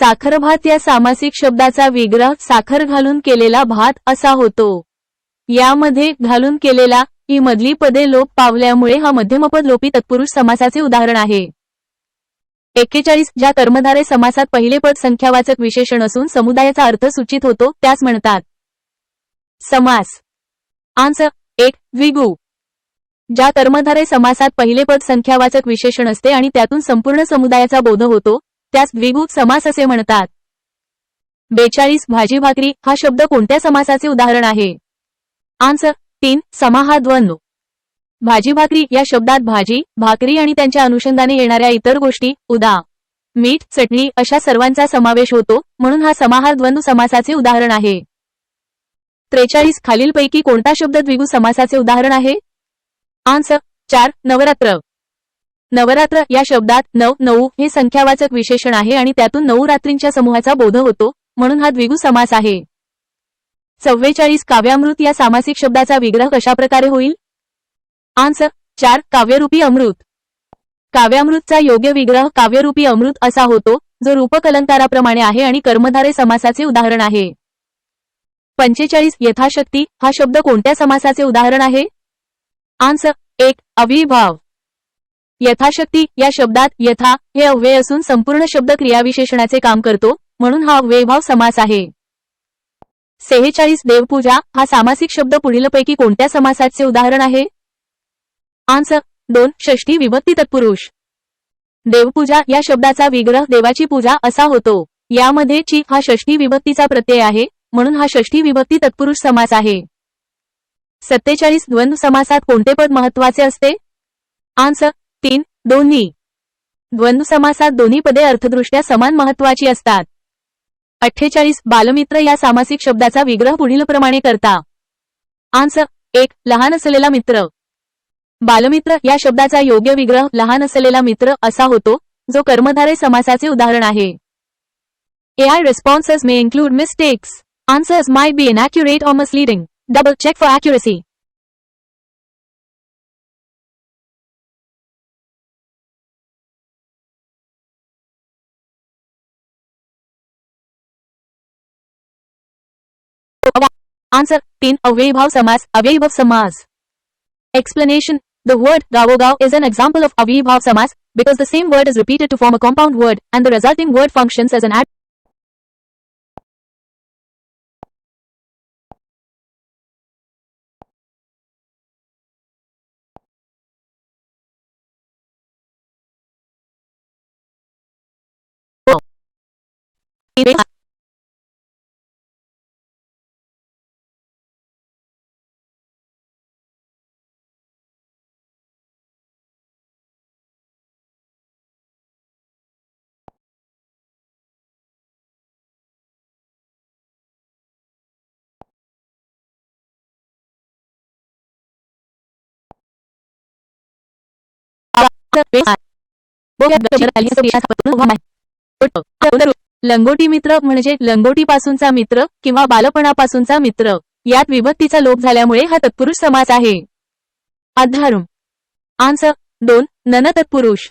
साखर भात या सामासिक शब्दाचा विग्रह साखर घालून केलेला भात असा होतो। यामध्ये घालून केलेला ही मधली पदे लोप पावल्यामुळे हा मध्यमपद लोपी तत्पुरुष समासाचे उदाहरण आहे। 41 ज्या कर्मधारय समासात पहिले पद संख्यावाचक विशेषण असून समुदायाचा अर्थ सूचित होतो त्यास म्हणतात समास। आन्सर 1 द्विगु। ज्या कर्मधारय समासात पहिले पद संख्यावाचक विशेषण असते आणि त्यातून संपूर्ण समुदायाचा बोध होतो त्यास द्विगु समास असे म्हणतात। 42 भाजी भाकरी हा शब्द कोणत्या समासाचे उदाहरण आहे? आन्सर 3 समाहार द्वंद्व। भाजी भाकरी या शब्दात भाजी, भाकरी आणि त्यांच्या अनुषंगाने येणाऱ्या इतर गोष्टी उदा. मीठ, चटणी अशा सर्वांचा समावेश होतो, म्हणून हा समाहार द्वंद्व समासाचे उदाहरण आहे। 43 खालीलपैकी कोणता शब्द द्विगु समासाचे उदाहरण आहे? आन्सर 4 नवरात्र। नवरात्र या शब्दात 9 हे संख्यावाचक विशेषण आहे आणि त्यातून 9 रात्रींच्या समूहाचा बोध होतो, म्हणून हा द्विगु समास आहे। 44 काव्यामृत या सामासिक शब्दाचा विग्रह कशा प्रकारे होईल? आन्सर 4 काव्यरूपी अमृत। काव्यामृतचा योग्य विग्रह काव्यरूपी अमृत असा होतो, जो रूपक अलंकाराप्रमाणे आहे आणि कर्मधारय समासाचे उदाहरण आहे। 45 यथाशक्ती हा शब्द कोणत्या समासाचे उदाहरण आहे? आन्सर 1 अव्ययीभाव। यथाशक्ती या शब्दात यथा हे अव्यय असून संपूर्ण शब्द क्रियाविशेषणाचे काम करतो, म्हणून हा अव्ययीभाव समास आहे। 46 देवपूजा हा सामासिक शब्द पुढीलपैकी कोणत्या समासाचे उदाहरण आहे? आन्सर 2 षष्ठी विभक्ती तत्पुरुष। देवपूजा या शब्दाचा विग्रह देवाची पूजा असा होतो। यामध्ये ची हा षष्ठी विभक्तीचा प्रत्यय आहे, म्हणून हा षष्ठी विभक्ती तत्पुरुष समास आहे। 47 द्वंद्व समासात कोणते पद महत्वाचे असते? आन्सर 3 दोन्ही। द्वंद्व समासात दोन्ही पदे अर्थदृष्ट्या समान महत्वाची असतात। 48 बालमित्र या सामासिक शब्दाचा विग्रह पुढीलप्रमाणे करता। आन्सर 1 लहान असलेला मित्र। बालमित्र या शब्दाचा योग्य विग्रह लहान असलेला मित्र असा होतो, जो कर्मधारय समासाचे उदाहरण आहे। AI responses may include mistakes. Answers might be inaccurate or misleading. Double check for accuracy. Answer 3 अव्ययीभाव समास अव्ययीभाव समास। Explanation The word गावोगाव is an example of अव्ययीभाव समास because the same word is repeated to form a compound word and the resulting word functions as an adjective. लंगोटी मित्र म्हणजे लंगोटीपासूनचा मित्र किंवा बालपणापासूनचा मित्र। यात विभक्तीचा लोप झाल्यामुळे हा तत्पुरुष समास आहे। अधर्म आन्सर 2 नन तत्पुरुष।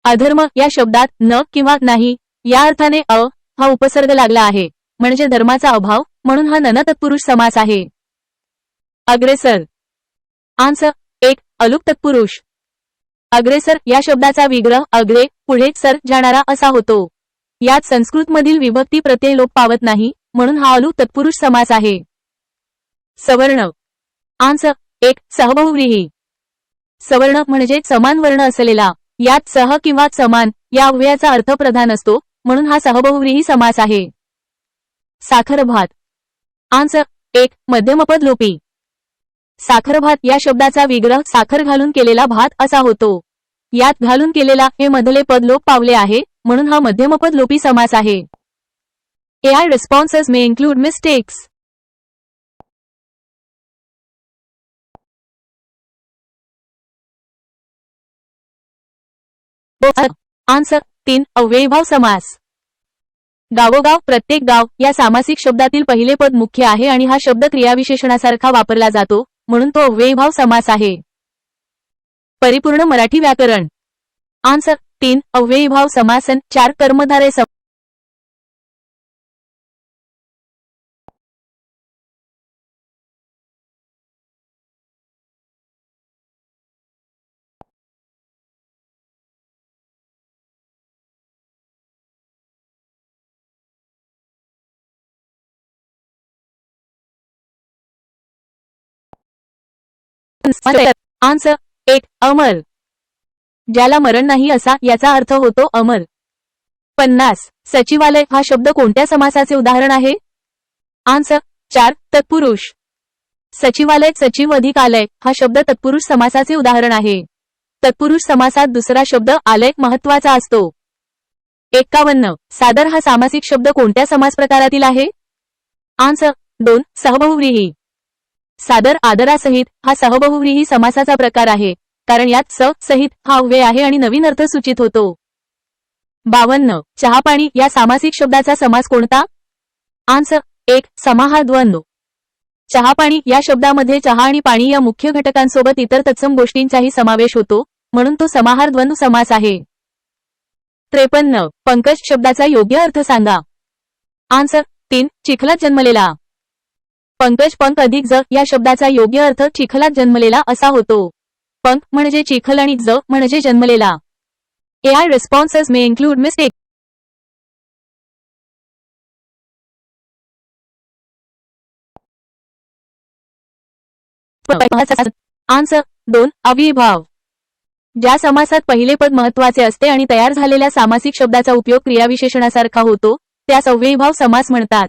अधर्म या शब्दात न किंवा नाही या अर्थाने हा उपसर्ग लागला आहे, म्हणजे धर्माचा अभाव, म्हणून हा नन तत्पुरुष समास आहे। अग्रेसर आन्सर 1 अलुक तत्पुरुष। अग्रेसर या शब्दाचा विग्रह अग्रे पुढे सर जाणारा असा होतो। यात संस्कृतमधील विभक्ती प्रत्यय लोप पावत नाही, म्हणून हा अलुक तत्पुरुष समास आहे। सवर्ण आन्सर 1 सहबहुव्रीही। सवर्ण म्हणजे समान वर्ण असलेला। यात सह किंवा समान या अव्ययाचा अर्थ प्रधान असतो, म्हणून हा सहबहुव्रीही समास आहे। साखर भात आन्सर 1 मध्यमपद लोपी। साखर भात या शब्दाचा विग्रह साखर घालून केलेला भात असा होतो। यात घालून केलेला हे मधले पद लोप पावले आहे, म्हणून हा मध्यमपद लोपी समास आहे। AI responses may include mistakes. Answer 3 अव्ययीभाव समास। गावोगाव प्रत्येक गाव या सामासिक शब्दातील पहिले पद मुख्य आहे आणि हा शब्द क्रियाविशेषणासारखा वापरला जातो, म्हणून तो अव्ययीभाव समास आहे। परिपूर्ण मराठी व्याकरण आन्सर 3 अव्ययीभाव समासन 4 कर्मधारय आन्सर 1 अमर. ज्याला मरण नाही असा याचा अर्थ होतो अमर. 50 सचिवालय हा शब्द कोणत्या समासाचे उदाहरण आहे? आन्सर 4 तत्पुरुष. सचिवालय सचिव अधिकालय हा शब्द तत्पुरुष समासाचे उदाहरण आहे. तत्पुरुष समासात दुसरा शब्द आलय महत्वाचा असतो. 51 सादर हा सामासिक शब्द कोणत्या समास प्रकारातील आहे? आन्सर 2 सहबहुव्रीही. सादर आदरासहित हा सहबहुव्रीही समासाचा प्रकार आहे, कारण यात स सहित हा अव्यय आहे आणि नवीन अर्थ सूचित होतो. 52 चहापाणी या सामासिक शब्दाचा समास कोणता? आन्सर 1 समाहार द्वंद्व. चहापाणी या शब्दामध्ये चहा आणि पाणी या मुख्य घटकांसोबत इतर तत्सम गोष्टींचाही समावेश होतो, म्हणून तो समाहार द्वंद्व समास आहे. 53 पंकज शब्दाचा योग्य अर्थ सांगा. आन्सर 3 चिखलात जन्मलेला. पंकज पंक अधिक ज या शब्दाचा योग्य अर्थ चिखलात जन्मलेला असा होतो. पंक म्हणजे चिखल आणि ज म्हणजे जन्मलेला. AI responses may include mistake. Answer 2 अव्ययीभाव. ज्या समासात पहिले पद महत्वाचे असते आणि तयार झालेल्या सामासिक शब्दाचा उपयोग क्रियाविशेषणासारखा होतो त्यास अव्ययीभाव समास म्हणतात.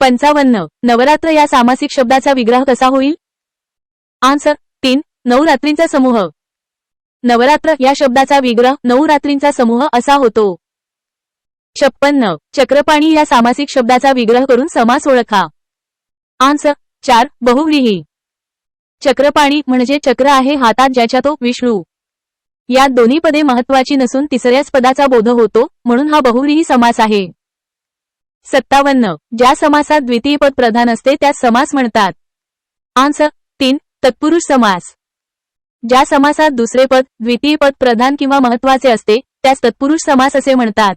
55 नवरात्र या सामासिक शब्दाचा विग्रह कसा होईल? आन्सर 3 9 रात्रींचा समूह. नवरात्र या शब्दाचा विग्रह 9 रात्रींचा समूह असा होतो. 56 चक्रपाणी या सामासिक शब्दाचा विग्रह करून समास ओळखा. आन्सर 4 बहुव्रीही. चक्रपाणी म्हणजे चक्र आहे हातात ज्याच्या तो विष्णू. यात दोन्ही पदे महत्वाची नसून तिसऱ्याच पदाचा बोध होतो, म्हणून हा बहुव्रीही समास आहे. 57 ज्या समासात द्वितीय पद प्रधान असते त्यास समास म्हणतात. आन्सर 3 तत्पुरुष समास. ज्या समासात दुसरे पद द्वितीय पद प्रधान किंवा महत्वाचे असते त्यास तत्पुरुष समास असे म्हणतात.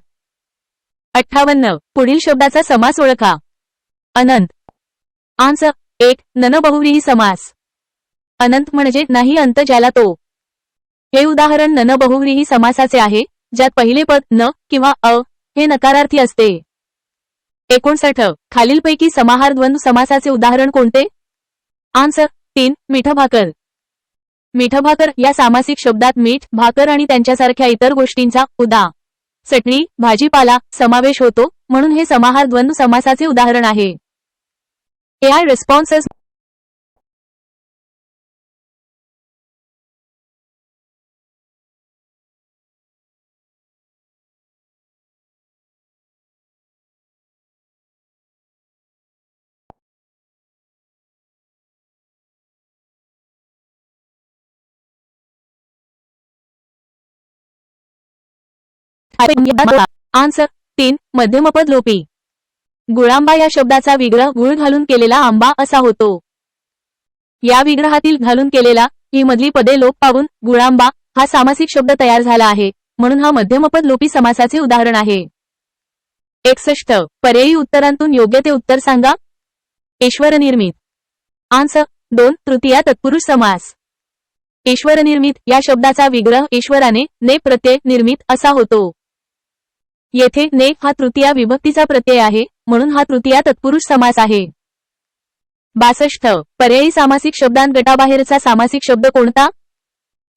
58 पुढील शब्दाचा समास ओळखा. अनंत. आन्सर 1 नन बहुव्रीही समास. अनंत म्हणजे नाही अंत ज्याला तो. हे उदाहरण नन बहुव्रीही समासाचे आहे, ज्यात पहिले पद न किंवा अ हे नकारार्थी असते. 59 खालीलपैकी समाहार द्वंद्व समासाचे उदाहरण कोणते? आन्सर 3 मीठभाकर. मीठभाकर या सामासिक शब्दात मीठ, भाकर आणि त्यांच्यासारख्या इतर गोष्टींचा उदा. चटणी, भाजीपाला समावेश होतो, म्हणून हे समाहार द्वंद्व समासाचे उदाहरण आहे. AI responses. आन्सर 3 मध्यमपद लोपी. गुळांबा या शब्दाचा विग्रह गुळ घालून केलेला आंबा असा होतो. या विग्रहातील घालून केलेला ही मधली पदे लोप पावून गुळांबा हा सामासिक शब्द तयार झाला आहे, म्हणून हा मध्यमपद लोपी समासाचे उदाहरण आहे. 61 पर्यायी उत्तरांतून योग्य ते उत्तर सांगा. ईश्वरनिर्मित. आन्सर 2 तृतीया तत्पुरुष समास. ईश्वरनिर्मित या शब्दाचा विग्रह ईश्वराने ने प्रत्यय निर्मित असा होतो. येथे ने हा तृतीया विभक्तीचा प्रत्यय आहे, म्हणून हा तृतीया तत्पुरुष समास आहे. 62 पर्यायी सामासिक शब्दांत गटाबाहेरचा सामासिक शब्द कोणता?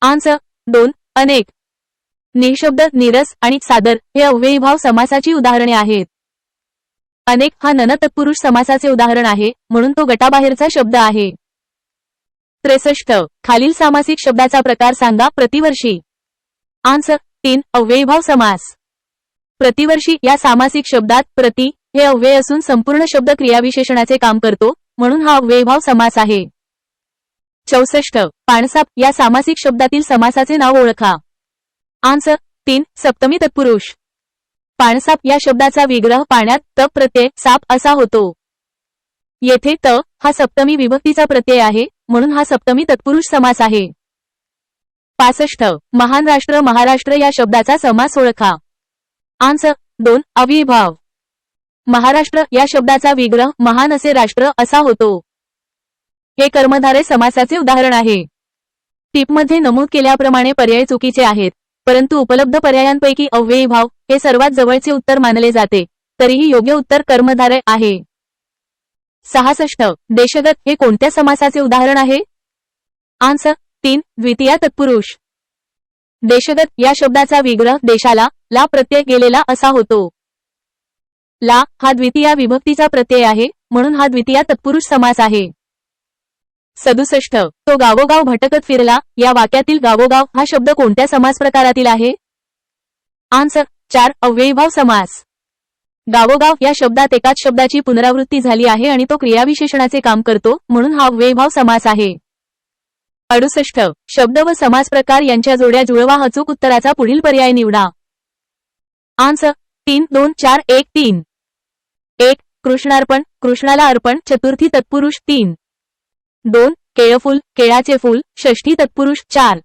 आन्सर 2 अनेक. निःशब्द, नीरस आणि सादर हे अव्ययीभाव समासाची उदाहरणे आहेत. अनेक हा नन तत्पुरुष समासाचे उदाहरण आहे, म्हणून तो गटाबाहेरचा शब्द आहे. 63 खालील सामासिक शब्दाचा प्रकार सांगा. प्रतिवर्षी. आन्सर 3 अव्ययीभाव समास. प्रतिवर्षी या सामासिक शब्दात प्रति हे अव्यय असून संपूर्ण शब्द क्रियाविशेषणाचे काम करतो, म्हणून हा अव्ययीभाव समास आहे. 64 पाणसाप या सामासिक शब्दातील समासाचे नाव ओळखा. आन्सर 3 सप्तमी तत्पुरुष. पाणसाप या शब्दाचा विग्रह पाण्यात त प्रत्यय साप असा होतो. येथे त हा सप्तमी विभक्तीचा प्रत्यय आहे, म्हणून हा सप्तमी तत्पुरुष समास आहे. 65 महान राष्ट्र महाराष्ट्र या शब्दाचा समास ओळखा. आन्सर 2 अव्ययीभाव. महाराष्ट्र या शब्दाचा विग्रह महान असे राष्ट्र असा होतो. हे कर्मधारय समासाचे उदाहरण आहे. टिपमध्ये नमूद केल्याप्रमाणे पर्याय चुकीचे आहेत, परंतु उपलब्ध पर्यायांपैकी अव्ययीभाव हे सर्वात जवळचे उत्तर मानले जाते, तरीही योग्य उत्तर कर्मधारय आहे. 66 देशगत हे कोणत्या समासाचे उदाहरण आहे? आन्सर 3 द्वितीया तत्पुरुष. देशगत या शब्दाचा विग्रह देशाला ला प्रत्यय गेलेला असा होतो. ला हा द्वितीया विभक्तीचा प्रत्यय आहे, म्हणून हा द्वितीया तत्पुरुष समास आहे. 67 तो गावोगाव भटकत फिरला या वाक्यातील गावोगाव हा शब्द कोणत्या समास प्रकारातील आहे? आन्सर 4 अव्ययीभाव समास. गावोगाव या शब्दात एकाच शब्दाची पुनरावृत्ती झाली आहे आणि तो क्रियाविशेषणाचे काम करतो, म्हणून हा अव्ययीभाव समास आहे. 68 शब्द व समास प्रकार यांच्या जोड्या जुळवा. अचूक उत्तराचा पुढील पर्याय निवडा. आन्सर 3 2 4 1 3. 1 कृष्णार्पण कृष्णाला अर्पण चतुर्थी तत्पुरुष 3. 2 केळफूल केळाचे फूल षष्ठी तत्पुरुष 4.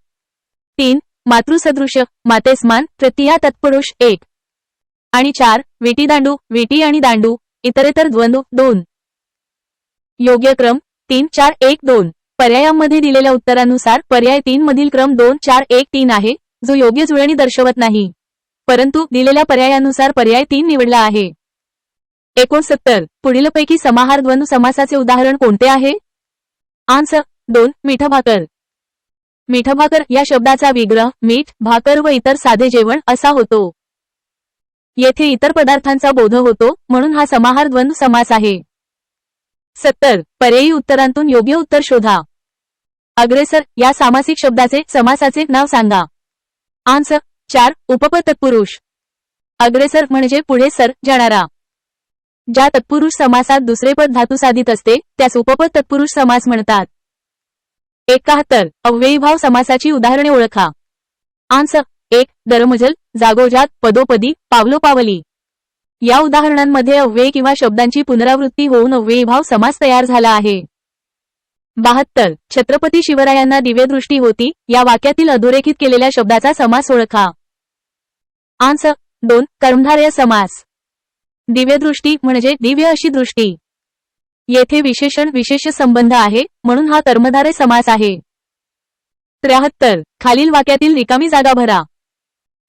3 मातृसदृश मातेसमान तृतीया तत्पुरुष 1. आणि 4 विटी दांडू विटी आणि दांडू इतरेतर द्वंद्व 2. योग्य क्रम 3 4 1 2. पर्यायांमध्ये दिलेल्या उत्तरानुसार पर्याय 3 मधील क्रम 2 4 1 3 आहे, जो योग्य जुळणी दर्शवत नाही. परंतु दिलेल्या पर्यायानुसार पर्याय 3 निवडला आहे. 69 पुढीलपैकी समाहार द्वंद्व समासाचे उदाहरण कोणते आहे? आन्सर 2 मीठभाकर. मीठभाकर या शब्दाचा विग्रह मीठ भाकर व इतर साधे जेवण असा होतो. येथे इतर पदार्थांचा बोध होतो, म्हणून हा समाहार द्वंद्व समास आहे. 70 पर्यायी उत्तरांतून योग्य उत्तर शोधा. अग्रेसर या सामासिक शब्दाचे समासाचे नाव सांगा. आन्सर 4 उपपद तत्पुरुष. अग्रेसर म्हणजे पुढे सर जाणारा. ज्या तत्पुरुष समासात दुसरे पद धातू साधित असते त्यास उपपद तत्पुरुष समास म्हणतात. 71 अव्ययीभाव समासाची उदाहरणे ओळखा. आन्सर 1 दरमजल जागोजाग पदोपदी पावलोपावली. या उदाहरणांमध्ये अव्यय किंवा शब्दांची पुनरावृत्ती होऊन अव्ययीभाव समास तयार झाला आहे. 72 छत्रपती शिवरायांना दिव्यदृष्टी होती या वाक्यातील अधोरेखित केलेल्या शब्दाचा समास ओळखा. आन्सर 2 कर्मधारय समास. दिव्यदृष्टी म्हणजे दिव्य अशी दृष्टी. येथे विशेषण विशेष संबंध आहे, म्हणून हा कर्मधारय समास आहे. 73 खालील वाक्यातील रिकामी जागा भरा.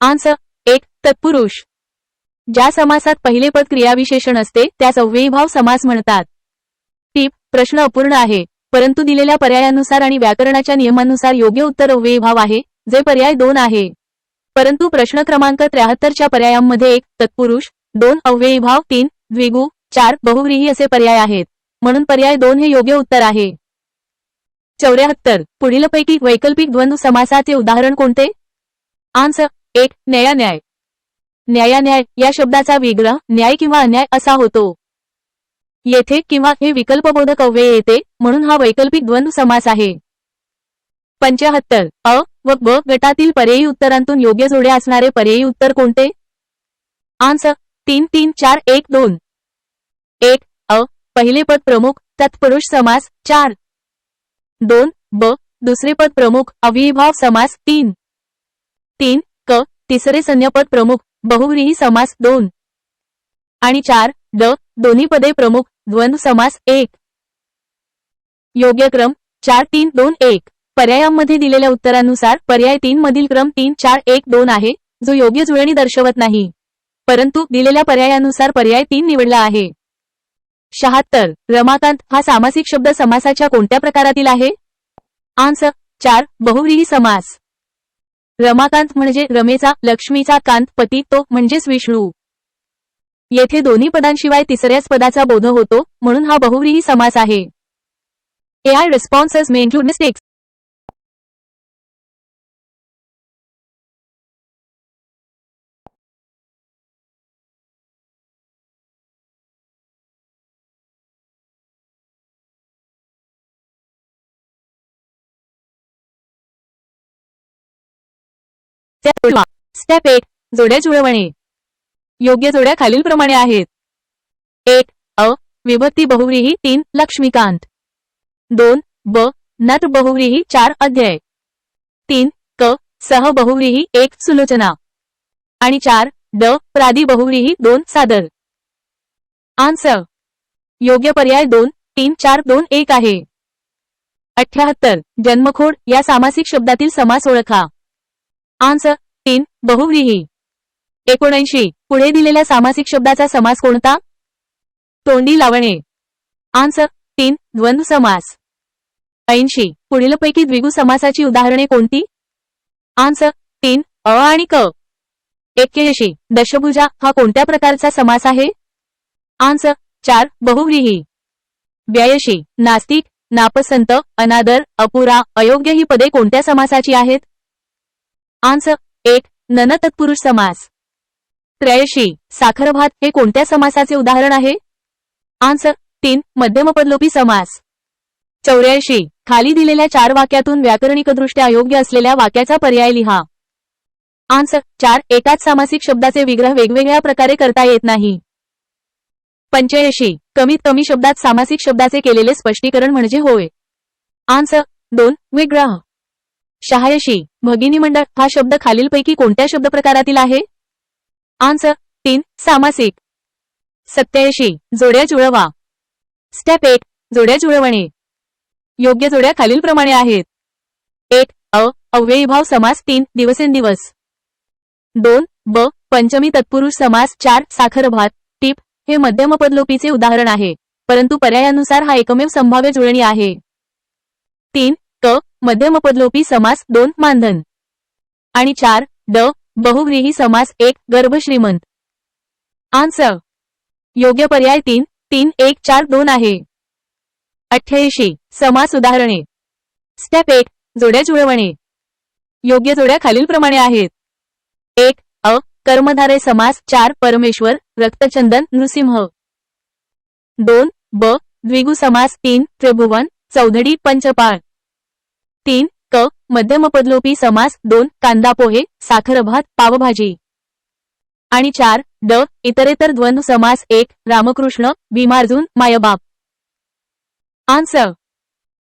आन्सर 1 तत्पुरुष. ज्या समासात पहिले पद क्रियाविशेषण असते त्यास अव्ययीभाव समास म्हणतात. टिप प्रश्न अपूर्ण आहे, परंतु दिलेल्या पर्यायानुसार आणि व्याकरणाच्या नियमानुसार योग्य उत्तर अव्ययीभाव आहे, जे पर्याय 2 आहे. परंतु प्रश्न क्रमांक 73 च्या पर्यायांमध्ये 1 तत्पुरुष 2 अव्ययीभाव 3 द्विगु 4 बहुव्रीही असे पर्याय आहेत, म्हणून पर्याय 2 हे योग्य उत्तर आहे. 74 पुढीलपैकी वैकल्पिक द्वंद्व समासाचे उदाहरण कोणते? आन्सर 1 न्यायान्याय. न्यायान्याय या शब्दाचा विग्रह न्याय किंवा अन्याय असा होतो. येथे किंवा हे विकल्पबोधक अव्यय येते, म्हणून हा वैकल्पिक द्वंद्व समास आहे. 75 अ व ब गटातील पर्यायी उत्तरांतून योग्य जोड्या असणारे पर्यायी उत्तर कोणते? आन्सर 3 3 4 1 2. 1 अ पहिले पद प्रमुख तत्पुरुष समास 4. 2 ब दुसरे पद प्रमुख अव्ययीभाव समास 3. 3 क तिसरे संज्ञापद प्रमुख बहुव्रीही समास 2. आणि 4 ड दोन्ही पदे प्रमुख द्वंद्व समास 1. योग्य क्रम 4 3 2 1. पर्यायांमध्ये दिलेल्या उत्तरानुसार पर्याय 3 मधील क्रम 3 4 1 2 आहे, जो योग्य जुळणी दर्शवत नाही. परंतु दिलेल्या पर्यायानुसार पर्याय 3 निवडला आहे. 76 रमाकांत हा सामासिक शब्द समासाच्या कोणत्या प्रकारातील आहे? आन्सर 4 बहुव्रीही समास. रमाकांत म्हणजे रमेचा लक्ष्मीचा कांत पती तो म्हणजेच विष्णू. येथे दोन्ही पदांशिवाय तिसऱ्याच पदाचा बोध होतो, म्हणून हा बहुव्रीही समास आहे. AI responses may include mistakes. Step 1 जोड्या जुळवणे. योग्य जोड्या खालीलप्रमाणे आहेत. 1 अ विभक्ती बहुव्रीही 3 लक्ष्मीकांत. 2 ब नत बहुव्रीही 4 अध्याय. 3 क सह बहुव्रीही 1 सुलोचना. आणि 4 ड प्रादी बहुव्रीही 2 सादर. आन्सर योग्य पर्याय 2 3 4 2 1 आहे. 78 जन्मखोड या सामासिक शब्दातील समास ओळखा. आन्सर 3 बहुव्रीही. 79 पुढे दिलेल्या सामासिक शब्दाचा समास कोणता? तोंडी लावणे. आन्सर 3 द्वंद्व समास. 80 पुढीलपैकी द्विगु समासाची उदाहरणे कोणती? आन्सर 3 अ आणि क. 81 दशभुजा हा कोणत्या प्रकारचा समास आहे? आन्सर 4 बहुव्रीही. 82 नास्तिक, नापसंत, अनादर, अपुरा, अयोग्य ही पदे कोणत्या समासाची आहेत? आन्सर 1 नन तत्पुरुष समास. 83 साखरभात हे कोणत्या समासाचे उदाहरण आहे? आन्सर 3 मध्यमपदलोपी समास. 84 खाली दिलेल्या 4 वाक्यातून व्याकरणिकदृष्ट्या अयोग्य असलेल्या वाक्याचा पर्याय लिहा. आन्सर 4 एकाच सामासिक शब्दाचे विग्रह वेगवेगळ्या प्रकारे करता येत नाही. 85 कमीत कमी शब्दात सामासिक शब्दाचे केलेले स्पष्टीकरण म्हणजे होय. आन्सर 2 विग्रह. 86 भगिनीमंडळ हा शब्द खालीलपैकी कोणत्या शब्दप्रकारातील आहे? आन्सर 3 सामासिक. 87 जोड्या जुळवा. स्टेप 1 जोड्या जुळवणे. योग्य जोड्या खालीलप्रमाणे आहेत. 1 अव्ययीभाव समास 3 दिवसेंदिवस. 2 ब पंचमी तत्पुरुष समास 4 साखरभात. टिप हे मध्यमपदलोपीचे उदाहरण आहे, परंतु पर्यायानुसार हा एकमेव संभाव्य जुळणी आहे. 3 क मध्यमपदलोपी समास 2 मानधन. आणि 4 ड बहुव्रीही समास 1 गर्भश्रीमंत. आन्सर योग्य पर्याय 3 3 1 4 2 आहे. 88 समास उदाहरणे. स्टेप 1 जोड्या जुळवणे. योग्य जोड्या खालीलप्रमाणे आहेत. 1 कर्मधारय समास 4 परमेश्वर, रक्तचंदन, नृसिंह. 2 ब द्विगु समास 3 त्रिभुवन, चौधडी, पंचपाळ. 3 क मध्यमपदलोपी समास 2 कांदापोहे, साखरभात, पावभाजी. आणि 4 ड इतरेतर द्वंद्व समास 1 रामकृष्ण, भीमार्जुन, मायबाप. आन्सर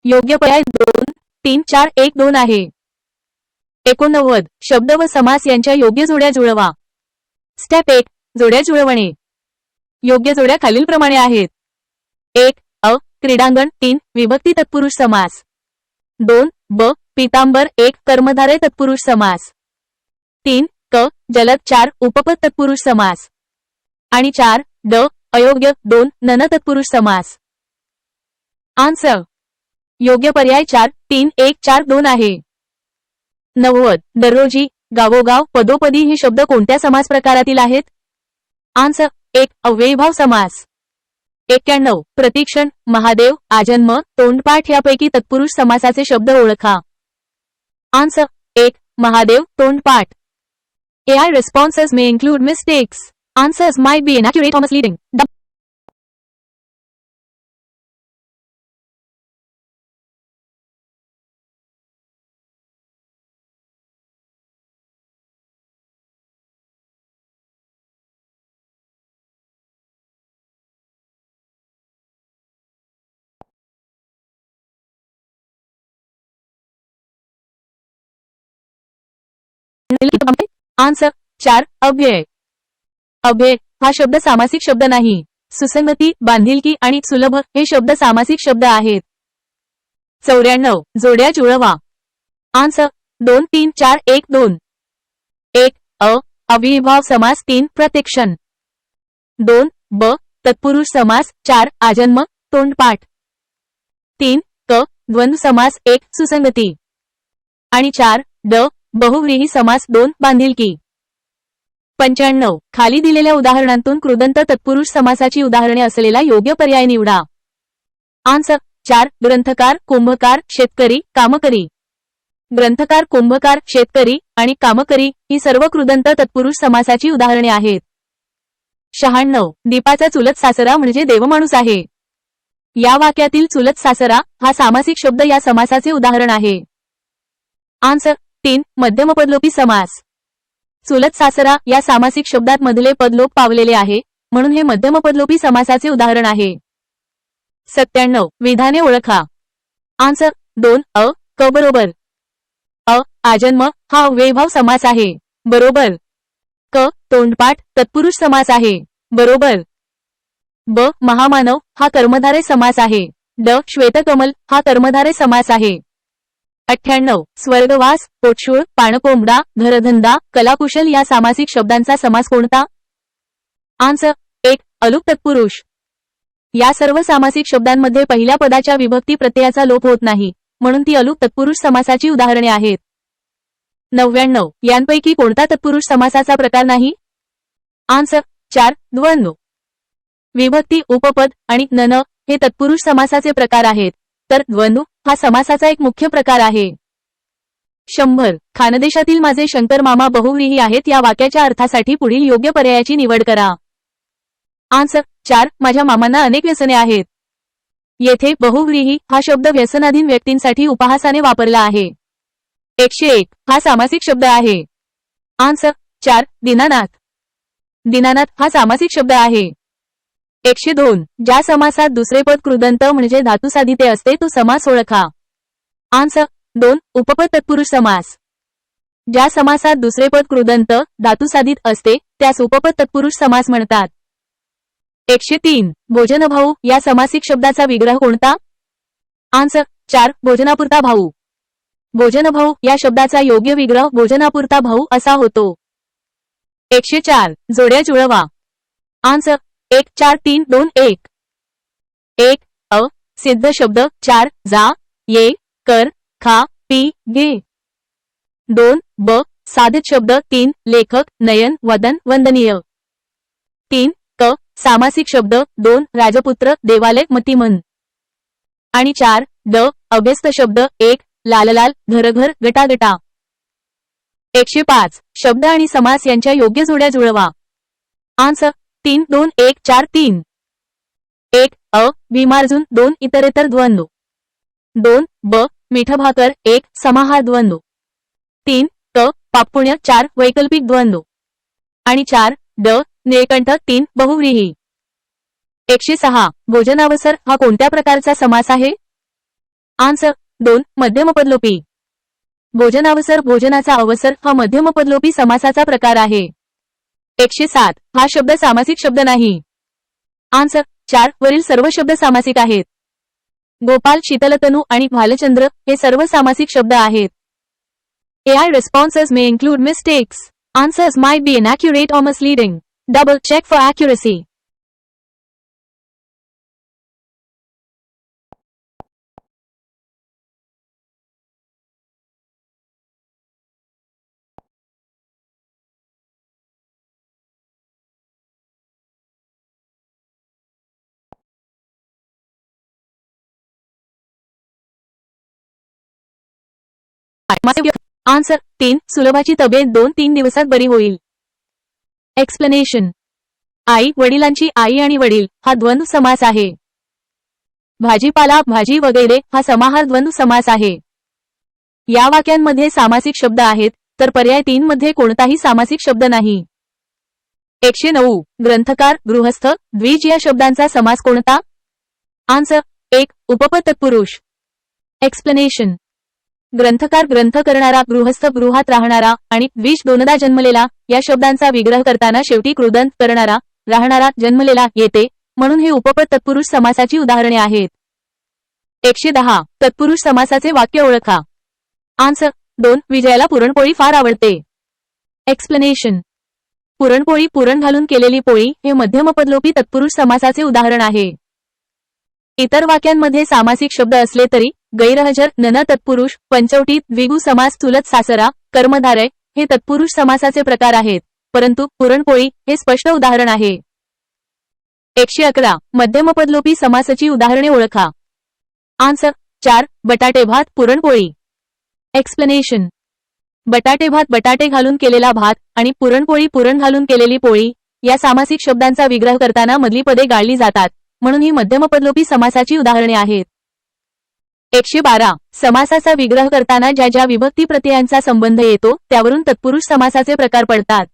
योग्य पर्याय 2 3 4 1 2 आहे. 89 शब्द व समास यांच्या योग्य जोड्या जुळवा. स्टेप 1 जोड्या जुळवणे. योग्य जोड्या खालीलप्रमाणे आहेत. 1 क्रीडांगण 3 विभक्ती तत्पुरुष समास. 2 ब पीतांबर 1 कर्मधारय तत्पुरुष समास. 3 क जलद 4 उपपद तत्पुरुष समास. आणि 4 ड अयोग्य 2 नन तत्पुरुष समास. आन्सर योग्य पर्याय 4 3 1 4 2 आहे. 90 दररोजी, गावोगाव, पदोपदी हे शब्द कोणत्या समास प्रकारातील आहेत? आन्सर 1 अव्ययीभाव समास. 91 प्रतीक्षण, महादेव, आजन्म, तोंडपाठ यापैकी तत्पुरुष समासाचे शब्द ओळखा. आन्सर 1 महादेव, तोंडपाठ. AI responses may include mistakes. Answers might be inaccurate or misleading. Answer 4 अव्यय. अव्यय हा शब्द सामासिक शब्द नाही. सुसंगती, बांधिलकी आणि सुलभ हे शब्द सामासिक शब्द आहेत. 94 जोड्या जुळवा. आन्सर 2 3 4 1 2. 1 अव्ययीभाव समास 3 प्रत्यक्षण. 2 ब तत्पुरुष समास 4 आजन्म, तोंडपाठ. 3 क द्वंद्व समास 1 सुसंगती. आणि 4 ड बहुव्रीही समास 2 बांधिलकी. 95 खाली दिलेल्या उदाहरणांतून कृदंत तत्पुरुष समासाची उदाहरणे असलेला योग्य पर्याय निवडा. आन्सर 4 ग्रंथकार, कुंभकार, शेतकरी, कामकरी. ग्रंथकार, कुंभकार, शेतकरी आणि कामकरी ही सर्व कृदंत तत्पुरुष समासाची उदाहरणे आहेत. 96 दीपाचा चुलत सासरा म्हणजे देवमाणूस आहे. या वाक्यातील चुलत सासरा हा सामासिक शब्द या समासाचे उदाहरण आहे. आन्सर 3 मध्यमपदलोपी समास. चुलत सासरा या सामासिक शब्दात मधले पद लोप पावलेले आहे, म्हणून हे मध्यमपदलोपी समासाचे उदाहरण आहे. 97 विधाने ओळखा. आन्सर 2 क बरोबर. आजन्म हा अव्ययीभाव समास आहे. बरोबर. क तोंडपाठ तत्पुरुष समास आहे. बरोबर. ब महामानव हा कर्मधारय समास आहे. ड श्वेतकमल हा कर्मधारय समास आहे. 98 स्वर्गवास, पोटशूळ, पाणकोंबडा, घरधंदा, कलाकुशल या सामासिक शब्दांचा समास कोणता? आन्सर 1 अलुक तत्पुरुष. या सर्व सामासिक शब्दांमध्ये पहिल्या पदाच्या विभक्ती प्रत्ययाचा लोप होत नाही, म्हणून ती अलूक तत्पुरुष समासाची उदाहरणे आहेत. 99 यांपैकी कोणता तत्पुरुष समासाचा प्रकार नाही? आन्सर 4 द्वंद्व. विभक्ती, उपपद आणि नन हे तत्पुरुष समासाचे प्रकार आहेत, तर द्वंद्व हा समासाचा एक मुख्य प्रकार आहे. 100 खानदेशातील माझे शंकर मामा बहुव्रीही आहेत या वाक्याच्या अर्थासाठी पुढील योग्य पर्यायाची निवड करा. आन्सर 4 माझ्या मामांना अनेक व्यसने आहेत. येथे बहुव्रीही हा शब्द व्यसनाधीन व्यक्तींसाठी उपहासाने वापरला आहे. 101 हा सामासिक शब्द आहे. आन्सर 4 दीनानाथ. दीनानाथ हा सामासिक शब्द आहे. 102 ज्या समासात दुसरे पद कृदंत म्हणजे धातुसाधिते असते तो समास ओळखा. आन्सर 2 उपपद तत्पुरुष समास. ज्या समासात दुसरे पद कृदंत धातुसाधित असते त्यास उपपद तत्पुरुष समास म्हणतात. 103 भोजनभाऊ या समासिक शब्दाचा विग्रह कोणता? आन्सर 4 भोजनापुरता भाऊ. भोजनभाऊ या शब्दाचा योग्य विग्रह भोजनापुरता भाऊ असा होतो. 104 जोड्या जुळवा. आन्सर 1 4 3 2 1. 1 अ सिद्ध शब्द 4 जा ये कर खा पी घे. 2 ब साधित शब्द 3 लेखक नयन वदन वंदनीय. 3 क सामासिक शब्द 2 राजपुत्र देवालय मतिमन. आणि 4 ड अभ्यस्त शब्द 1 लाललाल घरघर गटागटा. 105 शब्द आणि समास यांच्या योग्य जोड्या जुळवा. आन्सर 3 2 1 4 3. 1 अ भीमार्जुन 2 इतरेतर द्वंद्व. 2 ब मिठभाकर 1 समाहार द्वंद्व. 3 क पापुण्य 4 वैकल्पिक द्वंद्व. आणि 4 ड निळकंठ 3 बहुव्रीही. 106 भोजनावसर हा कोणत्या प्रकारचा समास आहे? आन्सर 2 मध्यमपदलोपी. भोजनावसर भोजनाचा अवसर हा मध्यमपदलोपी समासाचा प्रकार आहे. 107 हा शब्द सामासिक शब्द नाही. आन्सर 4 वरील सर्व शब्द सामासिक आहेत. गोपाल शीतलतनू आणि भालचंद्र हे सर्व सामासिक शब्द आहेत. AI responses may include mistakes. Answers might be inaccurate or misleading. Double check for accuracy. Answer 3 सुलभाची तब्येत 2-3 दिवसात बरी होईल. एक्सप्लेनेशन आई वडिलांची आई आणि वडील हा द्वंद्व समास आहे. भाजीपाला भाजी वगैरे हा समाहार द्वंद्व समास आहे. या वाक्यांमध्ये सामासिक शब्द आहेत तर पर्याय 3 मध्ये कोणताही सामासिक शब्द नाही. 109 ग्रंथकार गृहस्थ द्विज या शब्दांचा समास कोणता? आन्सर 1 उपपद तत्पुरुष. एक्सप्लेनेशन ग्रंथकार ग्रंथ करणारा गृहस्थ गृहात राहणारा आणि द्विज दोनदा जन्मलेला या शब्दांचा विग्रह करताना शेवटी कृदंत करणारा राहणारा जन्मलेला येते म्हणून हे उपपद तत्पुरुष समासाची उदाहरणे आहेत. 110 तत्पुरुष समासाचे वाक्य ओळखा. आन्सर 2 विजयाला पुरणपोळी फार आवडते. एक्सप्लेनेशन पुरणपोळी पुरण घालून केलेली पोळी हे मध्यमपदलोपी तत्पुरुष समासाचे उदाहरण आहे. इतर वाक्यांमध्ये सामासिक शब्द असले तरी गैरहजर नन तत्पुरुष पंचवटी द्विगु समास चुलत सासरा कर्मधारय हे तत्पुरुष समासाचे प्रकार आहेत, परंतु पुरणपोळी हे स्पष्ट उदाहरण आहे. 111 मध्यमपदलोपी समासाची उदाहरणे ओळखा. आन्सर 4 बटाटे भात पुरणपोळी. एक्सप्लेनेशन बटाटे भात बटाटे घालून केलेला भात आणि पुरणपोळी पुरण घालून केलेली पोळी या सामासिक शब्दांचा विग्रह करताना मधली पदे गाळली जातात म्हणून ही मध्यमपदलोपी समासाची उदाहरणे आहेत. 112 समासाचा विग्रह करताना ज्या ज्या विभक्ती प्रत्ययांचा संबंध येतो त्यावरून तत्पुरुष समासाचे प्रकार पडतात.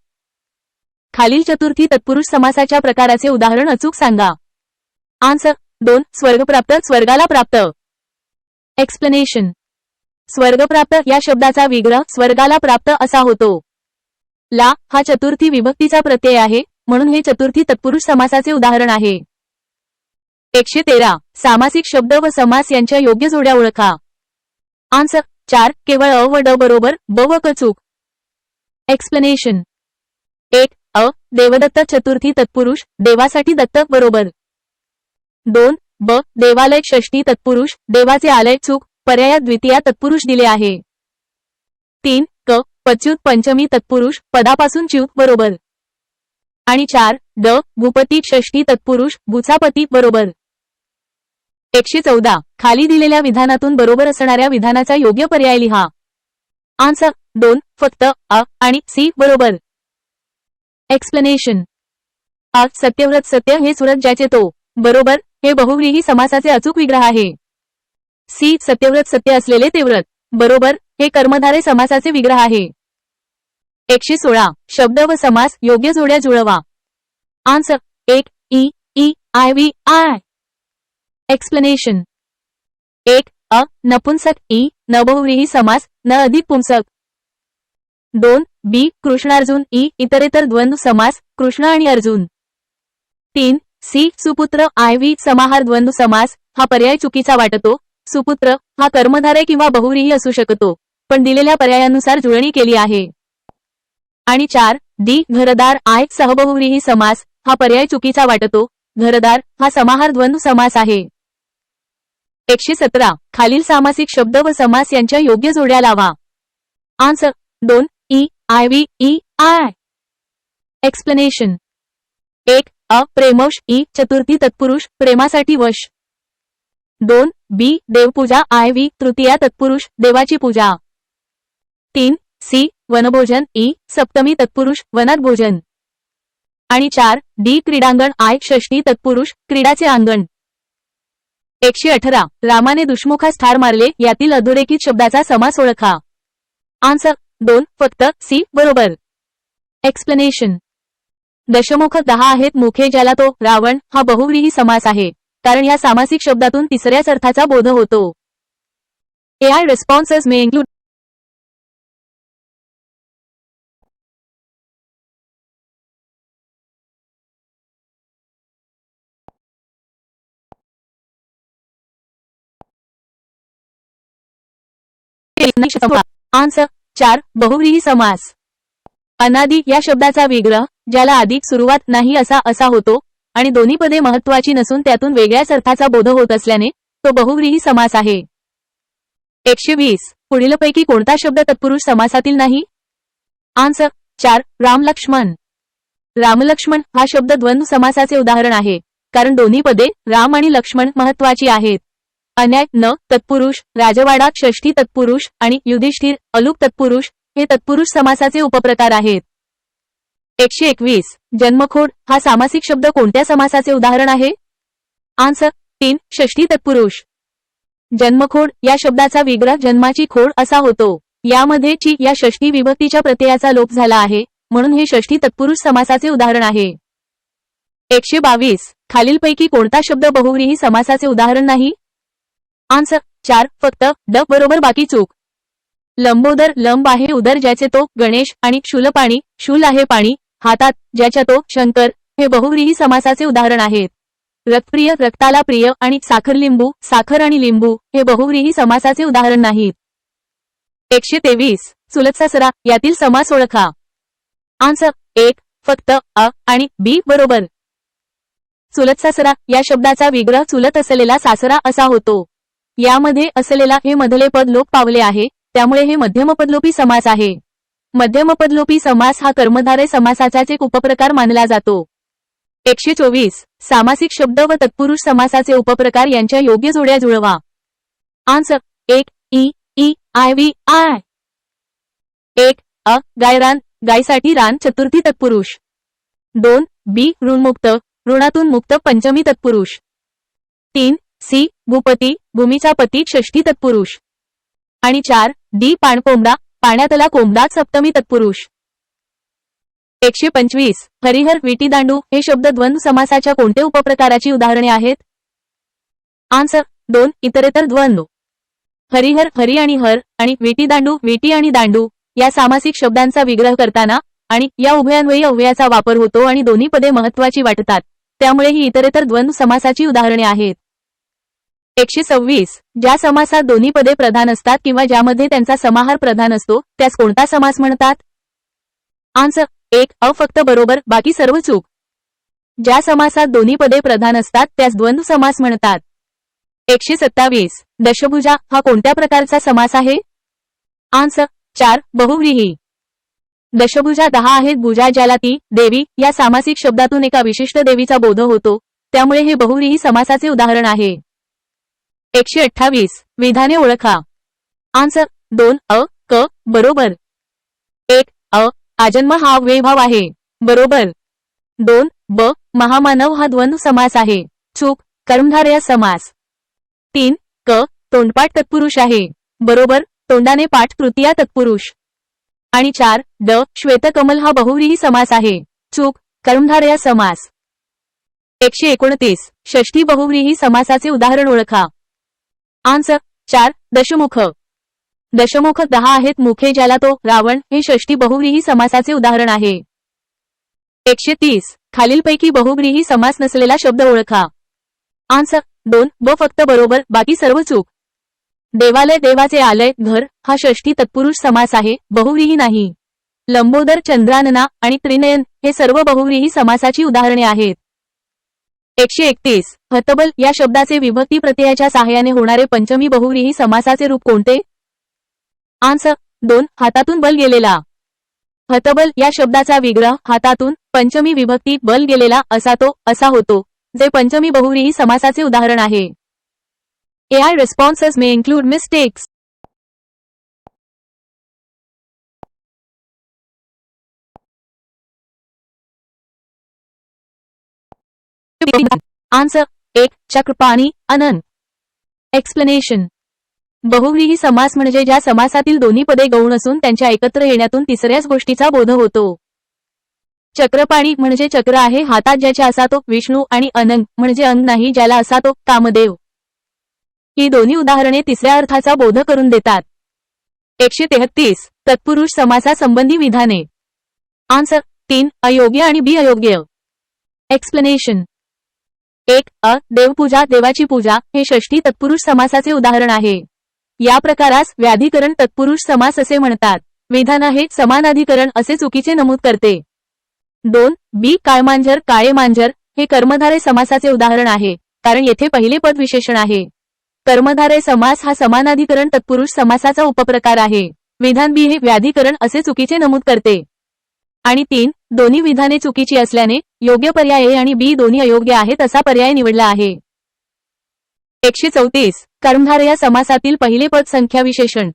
खालील चतुर्थी तत्पुरुष समासाच्या प्रकाराचे उदाहरण अचूक सांगा. आन्सर 2 स्वर्गप्राप्त स्वर्गाला प्राप्त. एक्सप्लेनेशन स्वर्गप्राप्त या शब्दाचा विग्रह स्वर्गाला प्राप्त असा होतो. ला हा चतुर्थी विभक्तीचा प्रत्यय आहे म्हणून हे चतुर्थी तत्पुरुष समासाचे उदाहरण आहे. 113 सामासिक शब्द व समास यांच्या योग्य जोड्या ओळखा. आन्सर 4 केवळ अ व ड बरोबर ब व क चूक. एक्सप्लेनेशन 1 अ देवदत्त चतुर्थी तत्पुरुष देवासाठी दत्तक बरोबर. 2 ब देवालय षष्ठी तत्पुरुष देवाचे आलय चूक पर्यायात द्वितीया तत्पुरुष दिले आहे. 3 क पच्युत पंचमी तत्पुरुष पदापासून च्युत बरोबर. आणि 4 ड भूपती षष्ठी तत्पुरुष बुचापती बरोबर. 114 खाली दिलेल्या विधानातून बरोबर असणाऱ्या विधानाचा योग्य पर्याय लिहा. आन्सर 2 फक्त अ आणि सी बरोबर. एक्सप्लेनेशन. अ सत्यव्रत सत्य हे सुरत ज्याचे तो बरोबर हे बहुव्रीही समासाचे अचूक विग्रह आहे. सी सत्यव्रत सत्य असलेले ते व्रत बरोबर हे कर्मधारय समासाचे विग्रह आहे. 116 शब्द व समास योग्य जोड्या जुळवा. Answer 1 E E I V I. Explanation. 1 अ नपुंसक ई न बहुव्रीही समास न अधिक पुंसक. 2 बी कृष्णार्जुन ई इतरेतर द्वंद्व समास कृष्ण आणि अर्जुन. 3 सी सुपुत्र आय व्ही समाहार द्वंद्व समास हा पर्याय चुकीचा वाटतो. सुपुत्र हा कर्मधारय किंवा बहुव्रीही असू शकतो पण दिलेल्या पर्यायानुसार जुळणी केली आहे. आणि 4 डी घरदार आय सहबहुव्रीही समास हा पर्याय चुकीचा वाटतो. घरदार हा समाहार द्वंद्व समास आहे. 117 खालील सामासिक शब्द व समास यांच्या योग्य जोड्या लावा. आन्सर 2 ई आय व्ही ई आय. एक्सप्लेनेशन. 1 अ प्रेमवश ई चतुर्थी तत्पुरुष प्रेमासाठी वश. 2 बी देवपूजा आय व्ही तृतीया तत्पुरुष देवाची पूजा. 3 सी वनभोजन ई सप्तमी तत्पुरुष वनात भोजन. आणि 4 डी क्रीडांगण आय षष्ठी तत्पुरुष क्रीडाचे अंगण. 118 रामाने दुष्मुखास ठार मारले यातील अधोरेखित शब्दाचा समास ओळखा. आन्सर 2 फक्त सी बरोबर. एक्सप्लेनेशन. दशमुख 10 आहेत मुखे ज्याला तो रावण हा बहुव्रीही समास आहे कारण या सामासिक शब्दातून तिसऱ्याच अर्थाचा बोध होतो. AI responses may include answer 4 बहुव्रीही समास. अनादि या शब्दाचा विग्रह ज्याला अधिक सुरुवात नाही असा होतो आणि दोन्ही पदे महत्वाची नसून त्यातून वेगळ्याच अर्थाचा बोध होत असल्याने तो बहुव्रीही समास आहे. 120 पुढीलपैकी कोणता शब्द तत्पुरुष समासातील नाही. आन्सर 4 रामलक्ष्मण. रामलक्ष्मण हा शब्द द्वंद्व समासाचे उदाहरण आहे कारण दोन्ही पदे राम आणि लक्ष्मण महत्वाची आहेत. अन्याय न तत्पुरुष राजवाडा षष्ठी तत्पुरुष आणि युधिष्ठिर अलूक तत्पुरुष हे तत्पुरुष समासाचे उपप्रकार आहेत. 121 जन्मखोड हा सामासिक शब्द कोणत्या समासाचे उदाहरण आहे. आन्सर 3 षष्ठी तत्पुरुष. जन्मखोड या शब्दाचा विग्रह जन्माची खोड असा होतो. यामध्ये ची या षष्ठी विभक्तीच्या प्रत्ययाचा लोप झाला आहे म्हणून हे षष्ठी तत्पुरुष समासाचे उदाहरण आहे. 122 खालीलपैकी कोणता शब्द बहुव्रीही समासाचे उदाहरण नाही. आन्सर 4 फक्त ड बरोबर बाकी चूक. लंबोदर लंब आहे उदर ज्याचे तो गणेश आणि शूलपाणी शूल आहे पाणी हातात ज्याच्या तो शंकर हे बहुव्रीही समासाचे उदाहरण आहेत. रक्तप्रिय रक्ताला प्रिय आणि साखर लिंबू साखर आणि लिंबू हे बहुव्रीही समासाचे उदाहरण नाहीत. 123 चुलतसासरा यातील समास ओळखा. आन्सर 1 फक्त अ आणि बी बरोबर. चुलतसासरा या शब्दाचा विग्रह चुलत असलेला सासरा असा होतो. यामध्ये असलेला हे मधले पद लोप पावले आहे त्यामुळे हे मध्यमपदलोपी समास आहे. मध्यमपदलोपी समास हा कर्मधारय समासाचाच एक उपप्रकार मानला जातो. 124 सामासिक शब्द व तत्पुरुष समासाचे उपप्रकार यांच्या योग्य जोड्या जुळवा. Answer 1 E E I V I. 1 अ गायरान गायसाठी रान चतुर्थी तत्पुरुष. 2 बी ऋणमुक्त ऋणातून मुक्त पंचमी तत्पुरुष. 3 सी भूपती भूमीचा पती षष्ठी तत्पुरुष. आणि 4 डी पाणकोंबडा पाण्यातला कोंबडा सप्तमी तत्पुरुष. 125 हरिहर विटीदांडू हे शब्द द्वंद्व समासाच्या कोणत्या उपप्रकाराची उदाहरणे आहेत. आन्सर 2 इतरेतर द्वंद्व. हरिहर हरी आणि हर आणि विटीदांडू विटी आणि दांडू या सामासिक शब्दांचा विग्रह करताना आणि या उभयान्वयी अव्ययाचा वापर होतो आणि दोन्ही पदे महत्वाची वाटतात त्यामुळे ही इतरेतर द्वंद्व समासाची उदाहरणे आहेत. 126 ज्या समासात दोन्ही पदे प्रधान असतात किंवा ज्यामध्ये त्यांचा समाहार प्रधान असतो त्यास कोणता समास म्हणतात. आन्सर 1 अ फक्त बरोबर बाकी सर्व चूक. ज्या समासात दोन्ही पदे प्रधान असतात त्यास द्वंद्व समास म्हणतात. 127 दशभुजा हा कोणत्या प्रकारचा समास आहे? आन्सर 4 बहुव्रीही. दशभुजा 10 आहेत. भुजा ज्याला ती, देवी या सामासिक शब्दातून एका विशिष्ट देवीचा बोध होतो, त्यामुळे हे बहुव्रीही समासाचे उदाहरण आहे. 128 विधाने ओळखा. आन्सर 2 क बरोबर. 1 आजन्म हा अव्ययीभाव आहे. बरोबर. 2 महामानव हा द्वंद्व समास आहे. चूक. कर्मधारय समास. 3 तोंडपाठ तत्पुरुष आहे. बरोबर. तोंडाने पाठ तृतीया तत्पुरुष. आणि 4 श्वेतकमल हा बहुव्रीही समास आहे. चूक. कर्मधारय समास. 129 षष्ठी बहुव्रीही समासाचे उदाहरण ओळखा. आन्सर 4 दशमुख. दशमुख 10 आहेत. मुखे ज्याला तो, रावण हे षष्ठी बहुव्रीही समासाचे उदाहरण आहे. 130 खालीलपैकी बहुव्रीही समास नसलेला शब्द ओळखा. आन्सर 2 फक्त बरोबर, बाकी सर्व चूक. देवालय देवाचे आलय, घर हा षष्ठी तत्पुरुष समास आहे, बहुव्रीही नाही. लंबोदर, चंद्रानना आणि त्रिनयन हे सर्व बहुव्रीही समासाची उदाहरणे आहेत. 131 हतबल या शब्दाचे विभक्ती प्रत्ययाच्या सहाय्याने होणारे पंचमी बहुव्रीही समासाचे रूप कोणते? आन्सर 2 हातातून बल गेलेला. हतबल या शब्दाचा विग्रह हातातून, पंचमी विभक्ती बल गेलेला असा तो, असा होतो, जे पंचमी बहुव्रीही समासाचे उदाहरण आहे. AI responses may include mistakes. Answer 1 चक्रपाणी अनंत. एक्सप्लेनेशन. बहुव्रीही समास म्हणजे ज्या समासातील दोन्ही पदे गौण असून त्यांच्या एकत्र येण्यातून तिसऱ्याच गोष्टीचा बोध होतो. चक्रपाणी म्हणजे चक्र आहे हातात ज्याच्या असा तो, विष्णू, आणि अनंत म्हणजे अंग नाही ज्याला असा तो, कामदेव. ही दोन्ही उदाहरणे तिसऱ्या अर्थाचा बोध करून देतात. 133 तत्पुरुष समासासंबंधी विधाने. आन्सर 3 अयोग्य आणि बी अयोग्य. एक्सप्लेनेशन. 1 देवपूजा देवाची पूजा हे षष्ठी तत्पुरुष समासाचे उदाहरण आहे. या प्रकारास व्याधिकरण तत्पुरुष समास असे म्हणतात. विधान हे समानाधिकरण असे चुकीचे नमूद करते. 2 काळमांजर काळे मांजर हे कर्मधारय समासाचे उदाहरण आहे, कारण येथे पहिले पद विशेषण आहे. कर्मधारय समास हा समानाधिकरण तत्पुरुष समासाचा उपप्रकार आहे. विधान बी हे व्याधिकरण असे चुकीचे नमूद करते. आणि 3 दोन्ही विधाने चुकीची असल्याने योग्य पर्याय ए आणि बी दोन्ही अयोग्य आहेत असा पर्याय निवडला आहे. 134 कर्मधारय समासातील पहिले पद संख्या विशेषण.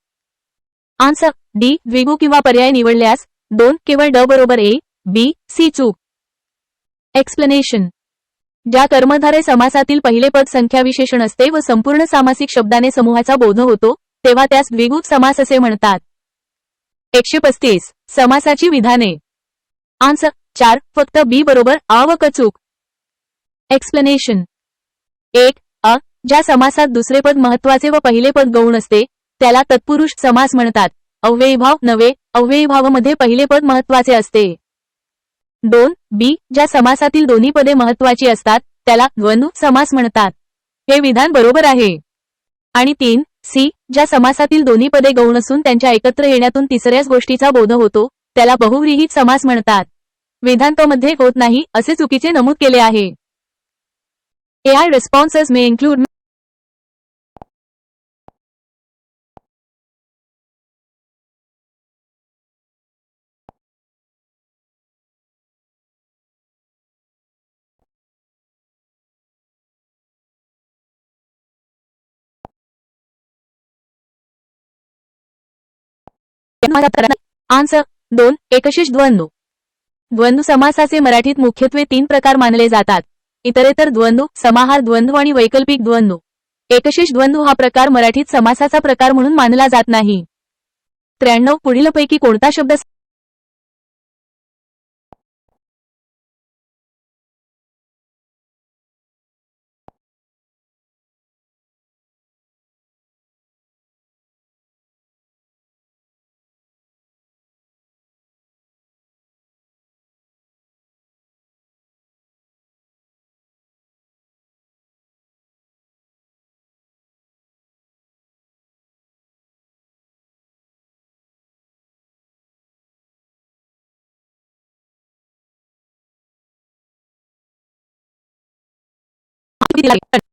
आन्सर डी द्विगु किंवा पर्याय निवडल्यास 2 केवळ ड बरोबर ए, बी, सी चूक. एक्सप्लेनेशन. ज्या कर्मधारय समासातील पहिले पद संख्या विशेषण असते व संपूर्ण सामासिक शब्दाने समूहाचा बोध होतो, तेव्हा त्यास द्विगु समास असे म्हणतात. 135 समासाची विधाने. आन्सर 4 फक्त बी बरोबर आ व क चूक. एक्सप्लेनेशन. 1 ज्या समासात दुसरे पद महत्वाचे व पहिले पद गौण असते त्याला तत्पुरुष समास म्हणतात. अव्ययीभाव नव्हे, अव्ययीभावामध्ये पहिले पद महत्वाचे असते. 2 ज्या समासातील दोन्ही पदे महत्वाची असतात त्याला द्वंद्व समास म्हणतात. हे विधान बरोबर आहे. आणि 3 ज्या समासातील दोन्ही पदे गौण असून त्यांच्या एकत्र येण्यातून तिसऱ्याच गोष्टीचा बोध होतो त्याला बहुव्रीही समास म्हणतात. विधान तो मध्ये होत नाही असे चुकीचे नमूद केले आहे. AI responses may include answer 2 एकशिष द्वंद्व. द्वंद्व समासाचे मराठीत मुख्यत्वे 3 प्रकार मानले जातात. इतरेतर द्वंद्व, समाहार द्वंद्व आणि वैकल्पिक द्वंद्व. एकशिष द्वंद्व हा प्रकार मराठीत समासाचा प्रकार म्हणून मानला जात नाही. 93 पुढीलपैकी कोणता शब्द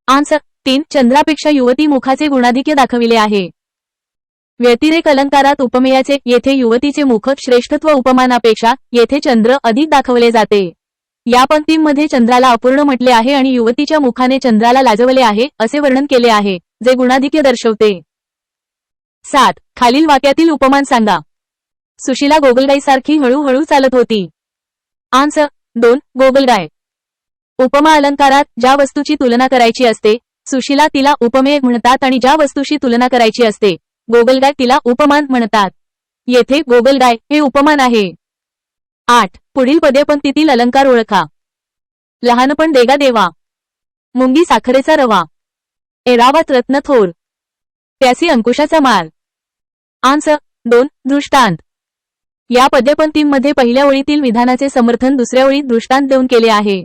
आन्सर 3. चंद्रापेक्षा युवती मुखाचे गुणाधिक्य दाखविले आहे. व्यतिरेक अलंकारात उपमेयाचे येथे युवतीचे मुख श्रेष्ठत्व उपमानापेक्षा येथे चंद्र अधिक दाखवले जाते. या पंक्तीमध्ये चंद्राला अपूर्ण म्हटले आहे आणि युवतीच्या मुखाने चंद्राला लाजवले आहे असे वर्णन केले आहे, जे गुणाधिक्य दर्शवते. 7. खालील वाक्यातील उपमान सांगा. सुशीला गोगलगाईसारखी हळूहळू चालत होती. आन्सर 2. गोगलगाय. उपमा अलंकारात ज्या वस्तूची तुलना करायची असते, सुशीला तिला उपमेय म्हणतात आणि ज्या वस्तूशी तुलना करायची असते, गोगलगाय तिला उपमान म्हणतात. येथे गोगलगाय हे उपमान आहे. 8. पुढील पद्यपंक्तीतील अलंकार ओळखा. लहानपण देगा देवा, मुंगी साखरेचा रवा, एरावात रत्न थोर, प्यासी अंकुशाचा मार. आन्सर 2. दृष्टांत. या पद्यपंक्तीमध्ये पहिल्या ओळीतील विधानाचे समर्थन दुसऱ्या ओळीत दृष्टांत देऊन केले आहे.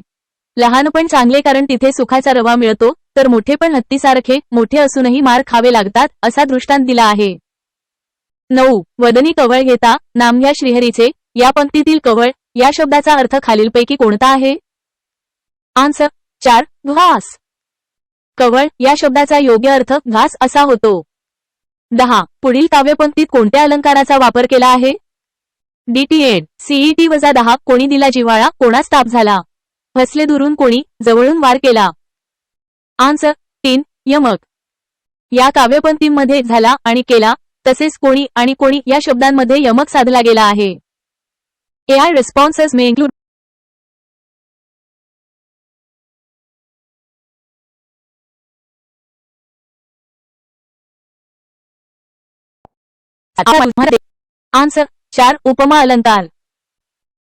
लहानपण चांगले कारण तिथे सुखाचा रवा मिळतो, तर मोठेपण हत्तीसारखे मोठे असूनही मार खावे लागतात असा दृष्टांत दिला आहे. 9. वदनी कवळ घेता नाम घ्या श्रीहरीचे. या पंक्तीतील कवळ या शब्दाचा अर्थ खालीलपैकी कोणता आहे? आन्सर 4. घास. कवळ या शब्दाचा योग्य अर्थ घास असा होतो. 10. पुढील काव्यपंक्तीत कोणत्या अलंकाराचा वापर केला आहे? DTED CET वजा 10. कोणी दिला जिव्हाळा, कोणास ताप झाला, हसले दुरून कोणी, जवळून वार केला. आन्सर 3. यमक. या काव्यपंक्तीमध्ये झाला आणि केला तसेच कोणी आणि कोणी या शब्दांमध्ये यमक साधला गेला आहे. AI responses may include answer 4. उपमा अलंकार.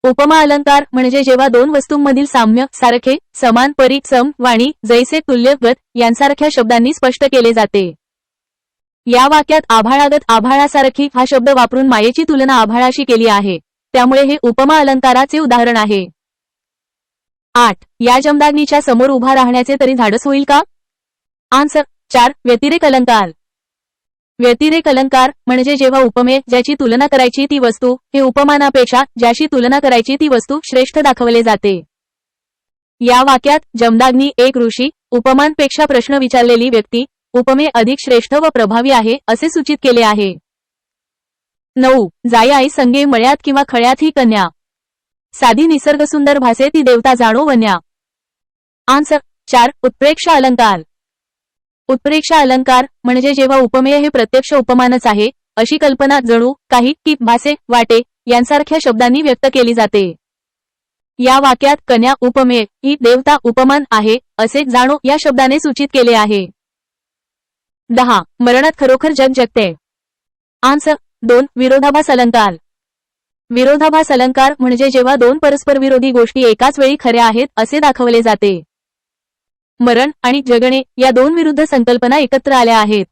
उपमा अलंकार म्हणजे जेव्हा दोन वस्तूंमधील साम्य, सारखे, समान, परी, सम, वाणी, जैसे, तुल्य, गत यांसारख्या शब्दांनी स्पष्ट केले जाते. या वाक्यात आभाळागत, आभाळासारखी हा शब्द वापरून मायेची तुलना आभाळाशी केली आहे, त्यामुळे हे उपमा अलंकाराचे उदाहरण आहे. 8. या जमदाग्नीच्या समोर उभा राहण्याचे तरी धाडस होईल का? आन्सर 4. व्यतिरेक अलंकार. व्यतिरेक अलंकार म्हणजे जेव्हा उपमेय ज्याची तुलना करायची ती वस्तू हे उपमानापेक्षा ज्याशी तुलना करायची ती वस्तू श्रेष्ठ दाखवले जाते. या वाक्यात जमदाग्नी एक ऋषी, उपमानपेक्षा प्रश्न विचारलेली व्यक्ती, उपमेय अधिक श्रेष्ठ व प्रभावी आहे असे सूचित केले आहे. 9. जाई आई संगे मळ्यात किंवा खळ्यात ही कन्या, साधी निसर्गसुंदर भासे ती देवता जाणो वन्या. आन्सर 4. उत्प्रेक्षा अलंकार. उत्प्रेक्षा अलंकार म्हणजे जेव्हा उपमेय हे प्रत्यक्ष उपमानच आहे अशी कल्पना जणू, काही, की, भासे, वाटे यांसारख्या शब्दांनी व्यक्त केली जाते. या वाक्यात कन्या उपमेय ही देवता उपमान आहे असे जाणो या शब्दाने सूचित केले आहे. 10. मरणात खरोखर जग जगते. आन्सर 2. विरोधाभास अलंकार. विरोधाभास अलंकार म्हणजे जेव्हा दोन परस्पर विरोधी गोष्टी एकाच वेळी खऱ्या आहेत असे दाखवले जाते. मरण आणि जगणे या दोन विरुद्ध संकल्पना एकत्र आल्या आहेत.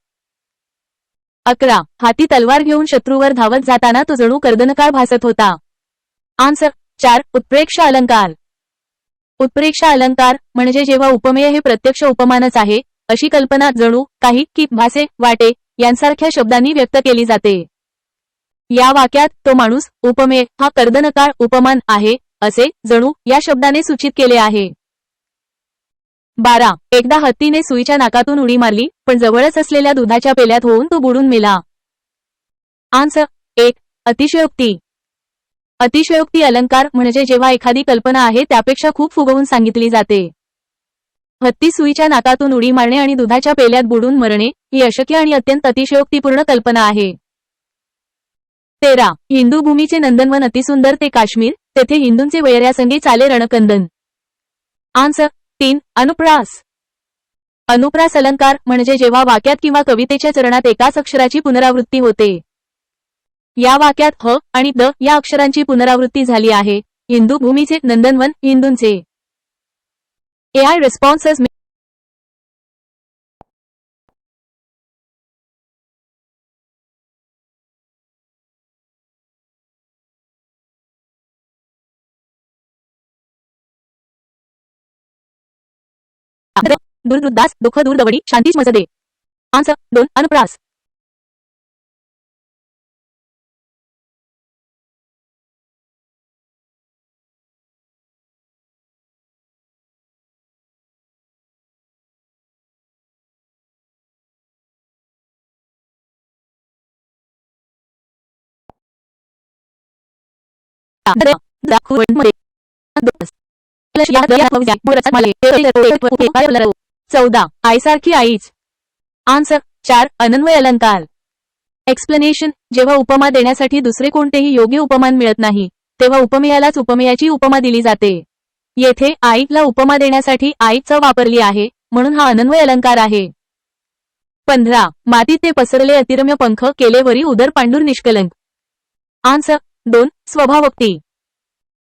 11. हाती तलवार घेऊन शत्रूवर धावत जाताना तो जणू कर्दनकाळ भासत होता. आन्सर 4. उत्प्रेक्षा अलंकार. उत्प्रेक्षा अलंकार म्हणजे जेव्हा उपमेय हे प्रत्यक्ष उपमानच आहे अशी कल्पना जणू, काही, की, भासे, वाटे यांसारख्या शब्दांनी व्यक्त केली जाते. या वाक्यात तो माणूस उपमेय हा कर्दनकाळ उपमान आहे असे जणू या शब्दाने सूचित केले आहे. 12. एकदा हत्तीने सुईच्या नाकातून उडी मारली पण जवळच असलेल्या दुधाच्या पेल्यात होऊन तो बुडून मेला. आन्सर 1. अतिशयोक्ती. अतिशयोक्ती अलंकार म्हणजे जेव्हा एखादी कल्पना आहे त्यापेक्षा खूप फुगवून सांगितली जाते. हत्ती सुईच्या नाकातून उडी मारणे आणि दुधाच्या पेल्यात बुडून मरणे ही अशक्य आणि अत्यंत अतिशयोक्तीपूर्ण कल्पना आहे. 13. हिंदू भूमीचे नंदनवन अतिसुंदर ते काश्मीर, तेथे हिंदूंचे वैऱ्यासंगी चाले रणकंदन. आन्सर 3. अनुप्रास. अनुप्रास अलंकार म्हणजे जेव्हा वाक्यात किंवा कवितेच्या चरणात एकाच अक्षराची पुनरावृत्ती होते. या वाक्यात ह आणि द या अक्षरांची पुनरावृत्ती झाली आहे. हिंदू भूमीचे नंदनवन हिंदूंचे. AI responses दूर दास दुःख दूर दवडी शांतीच मजदे. आन्सर 2. अनुप्रास. 14 आईसारखी आईच. आन्सर 4 अनन्वय अलंकार. एक्सप्लेनेशन जेव्हा उपमा देण्यासाठी दुसरे कोणतेही योग्य उपमान मिळत नाही तेव्हा उपमेयालाच उपमेयाची उपमा दिली जाते. येथे आईला उपमा देण्यासाठी आईच वापरली आहे म्हणून हा अनन्वय अलंकार आहे. 15 मातीत ते पसरले अतिरम्य पंख केले वरी उदर पांडुर निष्कलंक. आन्सर 2 स्वभावोक्ती.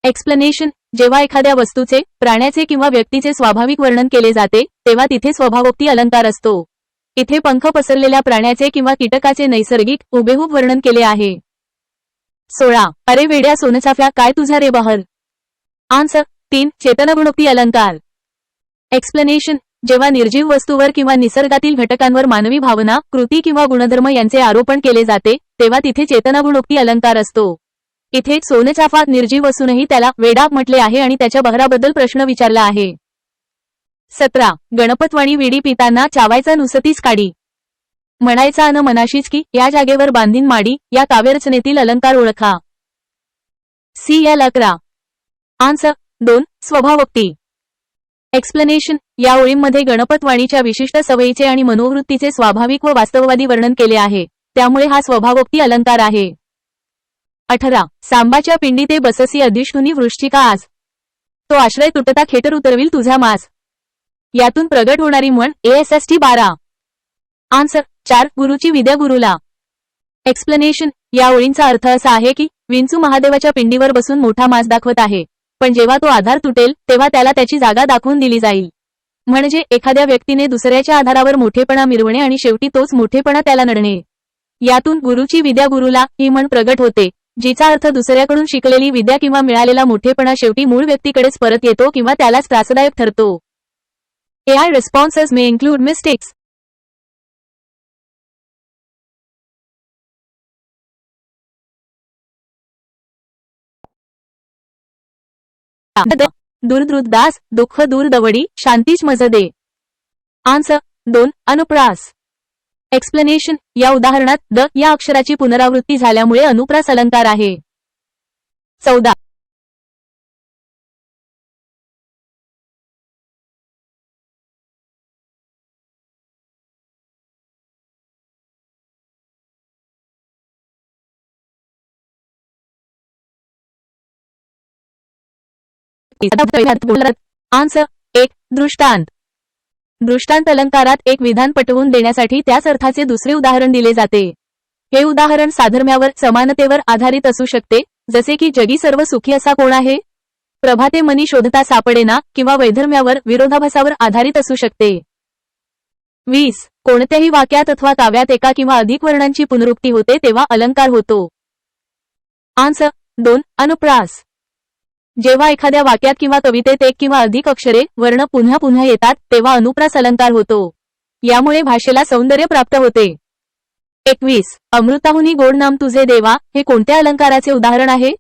एक्सप्लेनेशन जेव्हा एखाद्या वस्तूचे, प्राण्याचे किंवा व्यक्तीचे स्वाभाविक वर्णन केले जाते तेव्हा तिथे स्वभावोक्ती अलंकार असतो. इथे पंख पसरलेल्या प्राण्याचे किंवा कीटकाचे नैसर्गिक हुबेहूब वर्णन केले आहे. 16 अरे वेड्या सोनचाफ्या काय तुझा रे बहर. आन्सर 3 चेतनगुणोक्ती अलंकार. एक्सप्लेनेशन जेव्हा निर्जीव वस्तूवर किंवा निसर्गातील घटकांवर मानवी भावना, कृती किंवा गुणधर्म यांचे आरोपण केले जाते तेव्हा तिथे चेतनगुणोक्ती अलंकार असतो. इथे सोनचाफा निर्जीव असूनही त्याला वेडा म्हटले आहे आणि त्याच्या बहराबद्दल प्रश्न विचारला आहे. 17 गणपतवाणी विडी पिताना चावायचा नुसतीच काडी. म्हणायचा अन मनाशीच की या जागेवर बांधीन माडी. या काव्यरचनेतील अलंकार ओळखा. CL 11 answer 2 स्वभावोक्ती. एक्सप्लेनेशन या ओळींमध्ये गणपतवाणीच्या विशिष्ट सवयीचे आणि मनोवृत्तीचे स्वाभाविक व वास्तववादी वर्णन केले आहे त्यामुळे हा स्वभावोक्ती अलंकार आहे. 18 सांबाच्या पिंडी ते बससी अधिष्ठुनी वृश्चिका आज. तो आश्रय तुटता खेटर उतरविल तुझा मास. यातून प्रगट होणारी म्हण ASST 12. आन्सर 4 गुरुची विद्या गुरुला. एक्सप्लेनेशन या ओळींचा अर्थ असा आहे की विंचू महादेवाच्या पिंडीवर बसून मोठा मास दाखवत आहे पण जेव्हा तो आधार तुटेल तेव्हा त्याला त्याची जागा दाखवून दिली जाईल. म्हणजे एखाद्या व्यक्तीने दुसऱ्याच्या आधारावर मोठेपणा मिरवणे आणि शेवटी तोच मोठेपणा त्याला नडणे. यातून गुरुची विद्या गुरुला ही म्हण प्रगट होते जिचा अर्थ दुसऱ्याकडून शिकलेली विद्या किंवा मिळालेला मोठेपणा शेवटी मूळ व्यक्तीकडेच परत येतो किंवा त्यालाच त्रासदायक ठरतो. AI responses may include mistakes. दूरदृत Das दुःख दूर दवडी शांतीच मज दे. आन्सर 2 अनुप्रास. एक्सप्लेनेशन या उदाहरणात द या अक्षराची पुनरावृत्ती झाल्यामुळे अनुप्रास अलंकार आहे. 14 आन्सर 1 दृष्टांत. दृष्टांत अलंकारात एक विधान पटवून देण्यासाठी त्याच अर्थाचे दुसरे उदाहरण दिले जाते. हे उदाहरण साधर्म्यावर, समानतेवर आधारित असू शकते जसे की जगी सर्व सुखी असा कोण आहे. प्रभाते मनी शोधता सापडेना किंवा वैधर्म्यावर, विरोधाभासावर आधारित असू शकते. 20 कोणत्याही वाक्यात अथवा काव्यात एका किंवा अधिक वर्णांची पुनरुक्ती होते तेव्हा अलंकार होतो. आन्सर 2 अनुप्रास. जेव्हा एखाद्या वाक्यात किंवा कवितेत एक किंवा अधिक अक्षरे, वर्ण पुन्हा पुन्हा येतात तेव्हा अनुप्रास अलंकार होतो. यामुळे भाषेला सौंदर्य प्राप्त होते. 21 अमृताहुनी गोड नाम तुझे देवा हे कोणत्या अलंकाराचे उदाहरण आहे.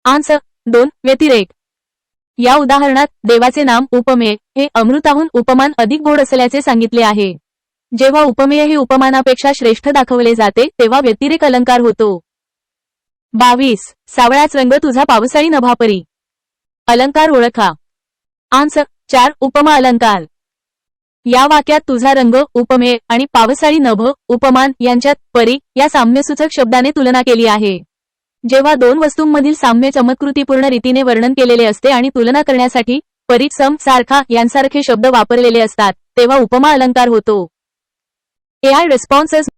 आन्सर 2 व्यतिरेक. या उदाहरणात देवाचे नाम उपमेय हे अमृताहून उपमान अधिक गोड असल्याचे सांगितले आहे. जेव्हा उपमेय हे उपमानापेक्षा श्रेष्ठ दाखवले जाते तेव्हा व्यतिरेक अलंकार होतो. 22 सावळाच रंग तुझा पावसाळी नभापरी. अलंकार ओळखा. आन्सर 4 उपमा अलंकार. या वाक्यात तुझा रंग उपमेय आणि पावसाळी नभ उपमान यांच्यात परी या साम्यसूचक शब्दाने तुलना केली आहे. जेव्हा दोन वस्तूंमधील साम्य चमत्कृतीपूर्ण रीतीने वर्णन केलेले असते आणि तुलना करण्यासाठी परी, सम, सारखा यांसारखे शब्द वापरलेले असतात तेव्हा उपमा अलंकार होतो. AI responses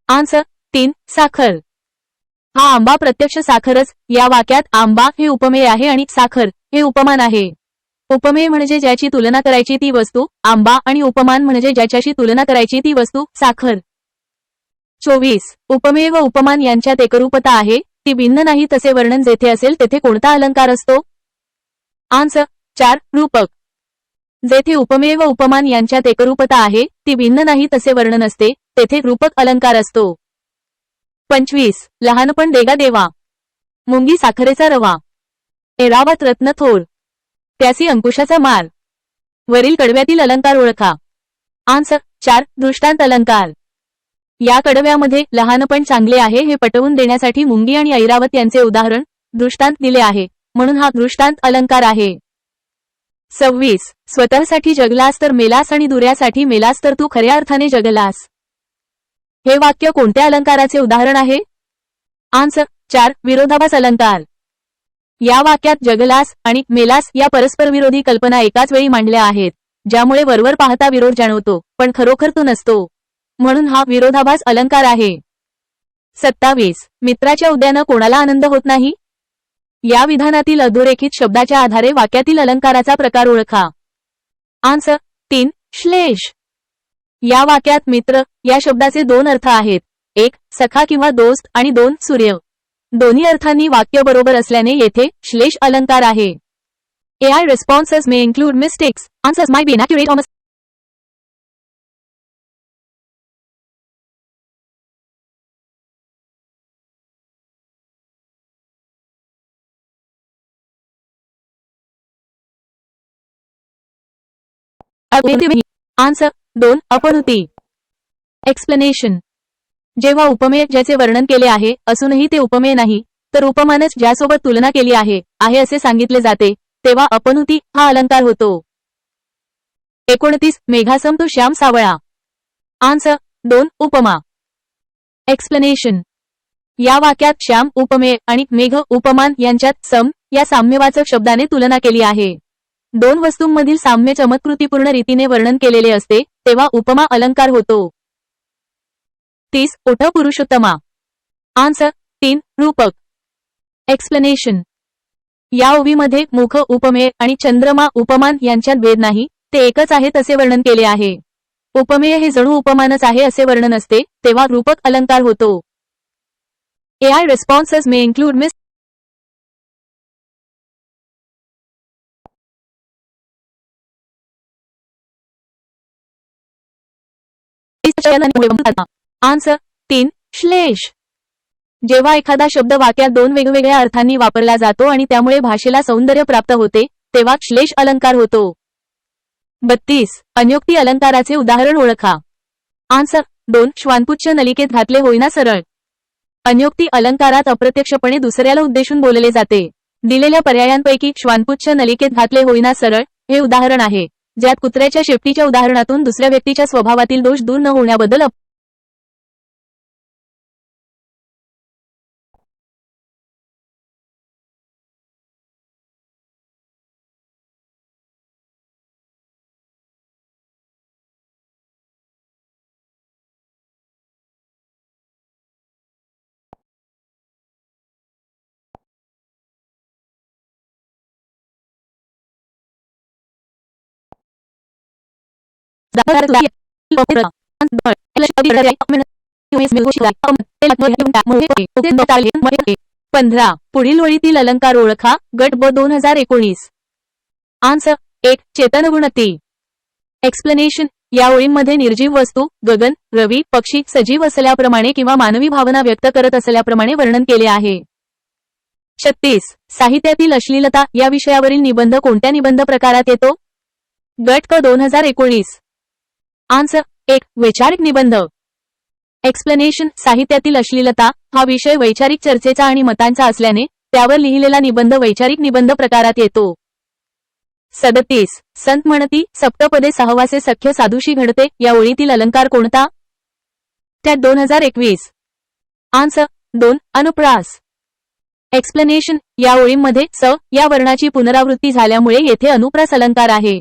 आन्सर 3 साखर. हा आंबा प्रत्यक्ष साखरच. या वाक्यात आंबा हे उपमेय आहे आणि साखर हे उपमान आहे. उपमेय म्हणजे ज्याची तुलना करायची ती वस्तू आंबा आणि उपमान म्हणजे ज्याच्याशी तुलना करायची ती वस्तू साखर. 24 उपमेय व उपमान यांच्यात एकरूपता आहे, ती भिन्न नाही तसे वर्णन जेथे असेल तेथे कोणता अलंकार असतो. आन्सर 4 रूपक. जेथे उपमेय व उपमान यांच्यात एकरूपता आहे ती भिन्न नाही तसे वर्णन असते तेथे रूपक अलंकार असतो. 25. लहानपण देगा देवा, मुंगी साखरेचा रवा, एरावात रत्न थोर, त्यासी अंकुशाचा मार. वरील कडव्यातील अलंकार ओळखा. आन्सर 4. दृष्टांत अलंकार. या कडव्यामध्ये लहानपण चांगले आहे हे पटवून देण्यासाठी मुंगी आणि ऐरावत यांचे उदाहरण दृष्टांत दिले आहे म्हणून हा दृष्टांत अलंकार आहे. 26. स्वतःसाठी जगलास तर मेलास आणि दुऱ्यासाठी मेलास तर तू खऱ्या अर्थाने जगलास. हे वाक्य कोणत्या अलंकाराचे उदाहरण आहे? आन्सर 4. विरोधाभास अलंकार. या वाक्यात जगलास आणि मेलास या परस्परविरोधी कल्पना एकाच वेळी मांडल्या आहेत ज्यामुळे वरवर पाहता विरोध जाणवतो पण खरोखर तो नसतो म्हणून हा विरोधाभास अलंकार आहे. 27. मित्राच्या उद्यानं कोणाला आनंद होत नाही. या विधानातील अधोरेखित शब्दाच्या आधारे वाक्यातील अलंकाराचा प्रकार ओळखा. आन्सर 3. श्लेष. या वाक्यात मित्र या शब्दाचे 2 अर्थ आहेत. 1. सखा किंवा दोस्त आणि 2. सूर्य. दोन्ही अर्थांनी वाक्य बरोबर असल्याने येथे श्लेष अलंकार आहे. AI responses may include mistakes. Answers might be inaccurate or answer 2. अपनुती. एक्सप्लेनेशन. जेव्हा उपमेय ज्याचे वर्णन केले आहे असूनही ते उपमेय नाही तर उपमानच ज्यासोबत तुलना केली आहे असे सांगितले जाते तेव्हा अपनुती हा अलंकार होतो. 29. मेघासम तो श्याम सावळा. आन्सर 2. उपमा. एक्सप्लेनेशन. या वाक्यात श्याम उपमेय आणि मेघ उपमान यांच्यात सम या साम्यवाचक शब्दाने तुलना केली आहे. 2 वस्तूंमधील साम्य चमत्कृतीपूर्ण रीतीने वर्णन केलेले असते तेव्हा उपमा अलंकार होतो. 30. ओठ पुरुषोत्तमा. आन्सर 3. रूपक. एक्सप्लेनेशन. या ओवीमध्ये मुख उपमेय आणि चंद्रमा उपमान यांच्यात भेद नाही ते एकच आहे तसे वर्णन केले आहे. उपमेय हे जणू उपमानच आहे असे वर्णन असते तेव्हा रूपक अलंकार होतो. AI responses may include mistakes. Answer 3. श्लेष. जेव्हा एखादा शब्द वाक्यात 2 वेगवेगळ्या अर्थांनी वापरला जातो आणि त्यामुळे भाषेला सौंदर्य प्राप्त होते तेव्हा श्लेष अलंकार होतो. 32. अन्योक्ती अलंकाराचे उदाहरण ओळखा. आन्सर 2. श्वानपुच्छ नलिकेत घातले होईना सरळ. अन्योक्ती अलंकारात अप्रत्यक्षपणे दुसऱ्याला उद्देशून बोलले जाते. दिलेल्या पर्यायांपैकी श्वानपुच्छ नलिकेत घातले होईना सरळ हे उदाहरण आहे ज्यात कुत्र्याच्या शेपटीच्या उदाहरणातून दुसऱ्या व्यक्तीच्या स्वभावातील दोष दूर न होण्याबद्दल पुढील ओळीतील अलंकार ओळखा. गट ब 2019. आन्सर 1. चेतनगुणती. एक्सप्लेनेशन. या ओळींमध्ये निर्जीव वस्तू गगन रवी पक्षी सजीव असल्याप्रमाणे किंवा मानवी भावना व्यक्त करत असल्याप्रमाणे वर्णन केले आहे. 36. साहित्यातील अश्लीलता या विषयावरील निबंध कोणत्या निबंध प्रकारात येतो. गट क 2019. आन्सर 1. वैचारिक निबंध. एक्सप्लेनेशन. साहित्यातील अश्लीलता हा विषय वैचारिक चर्चेचा आणि मतांचा असल्याने त्यावर लिहिलेला निबंध वैचारिक निबंध प्रकारात येतो. 37. संत म्हणती सप्तपदे सहवासे सख्य साधूशी घडते या ओळीतील अलंकार कोणता. त्यात 2021. आन्सर 2. अनुप्रास. एक्सप्लेनेशन. या ओळींमध्ये स या वर्णाची पुनरावृत्ती झाल्यामुळे येथे अनुप्रास अलंकार आहे.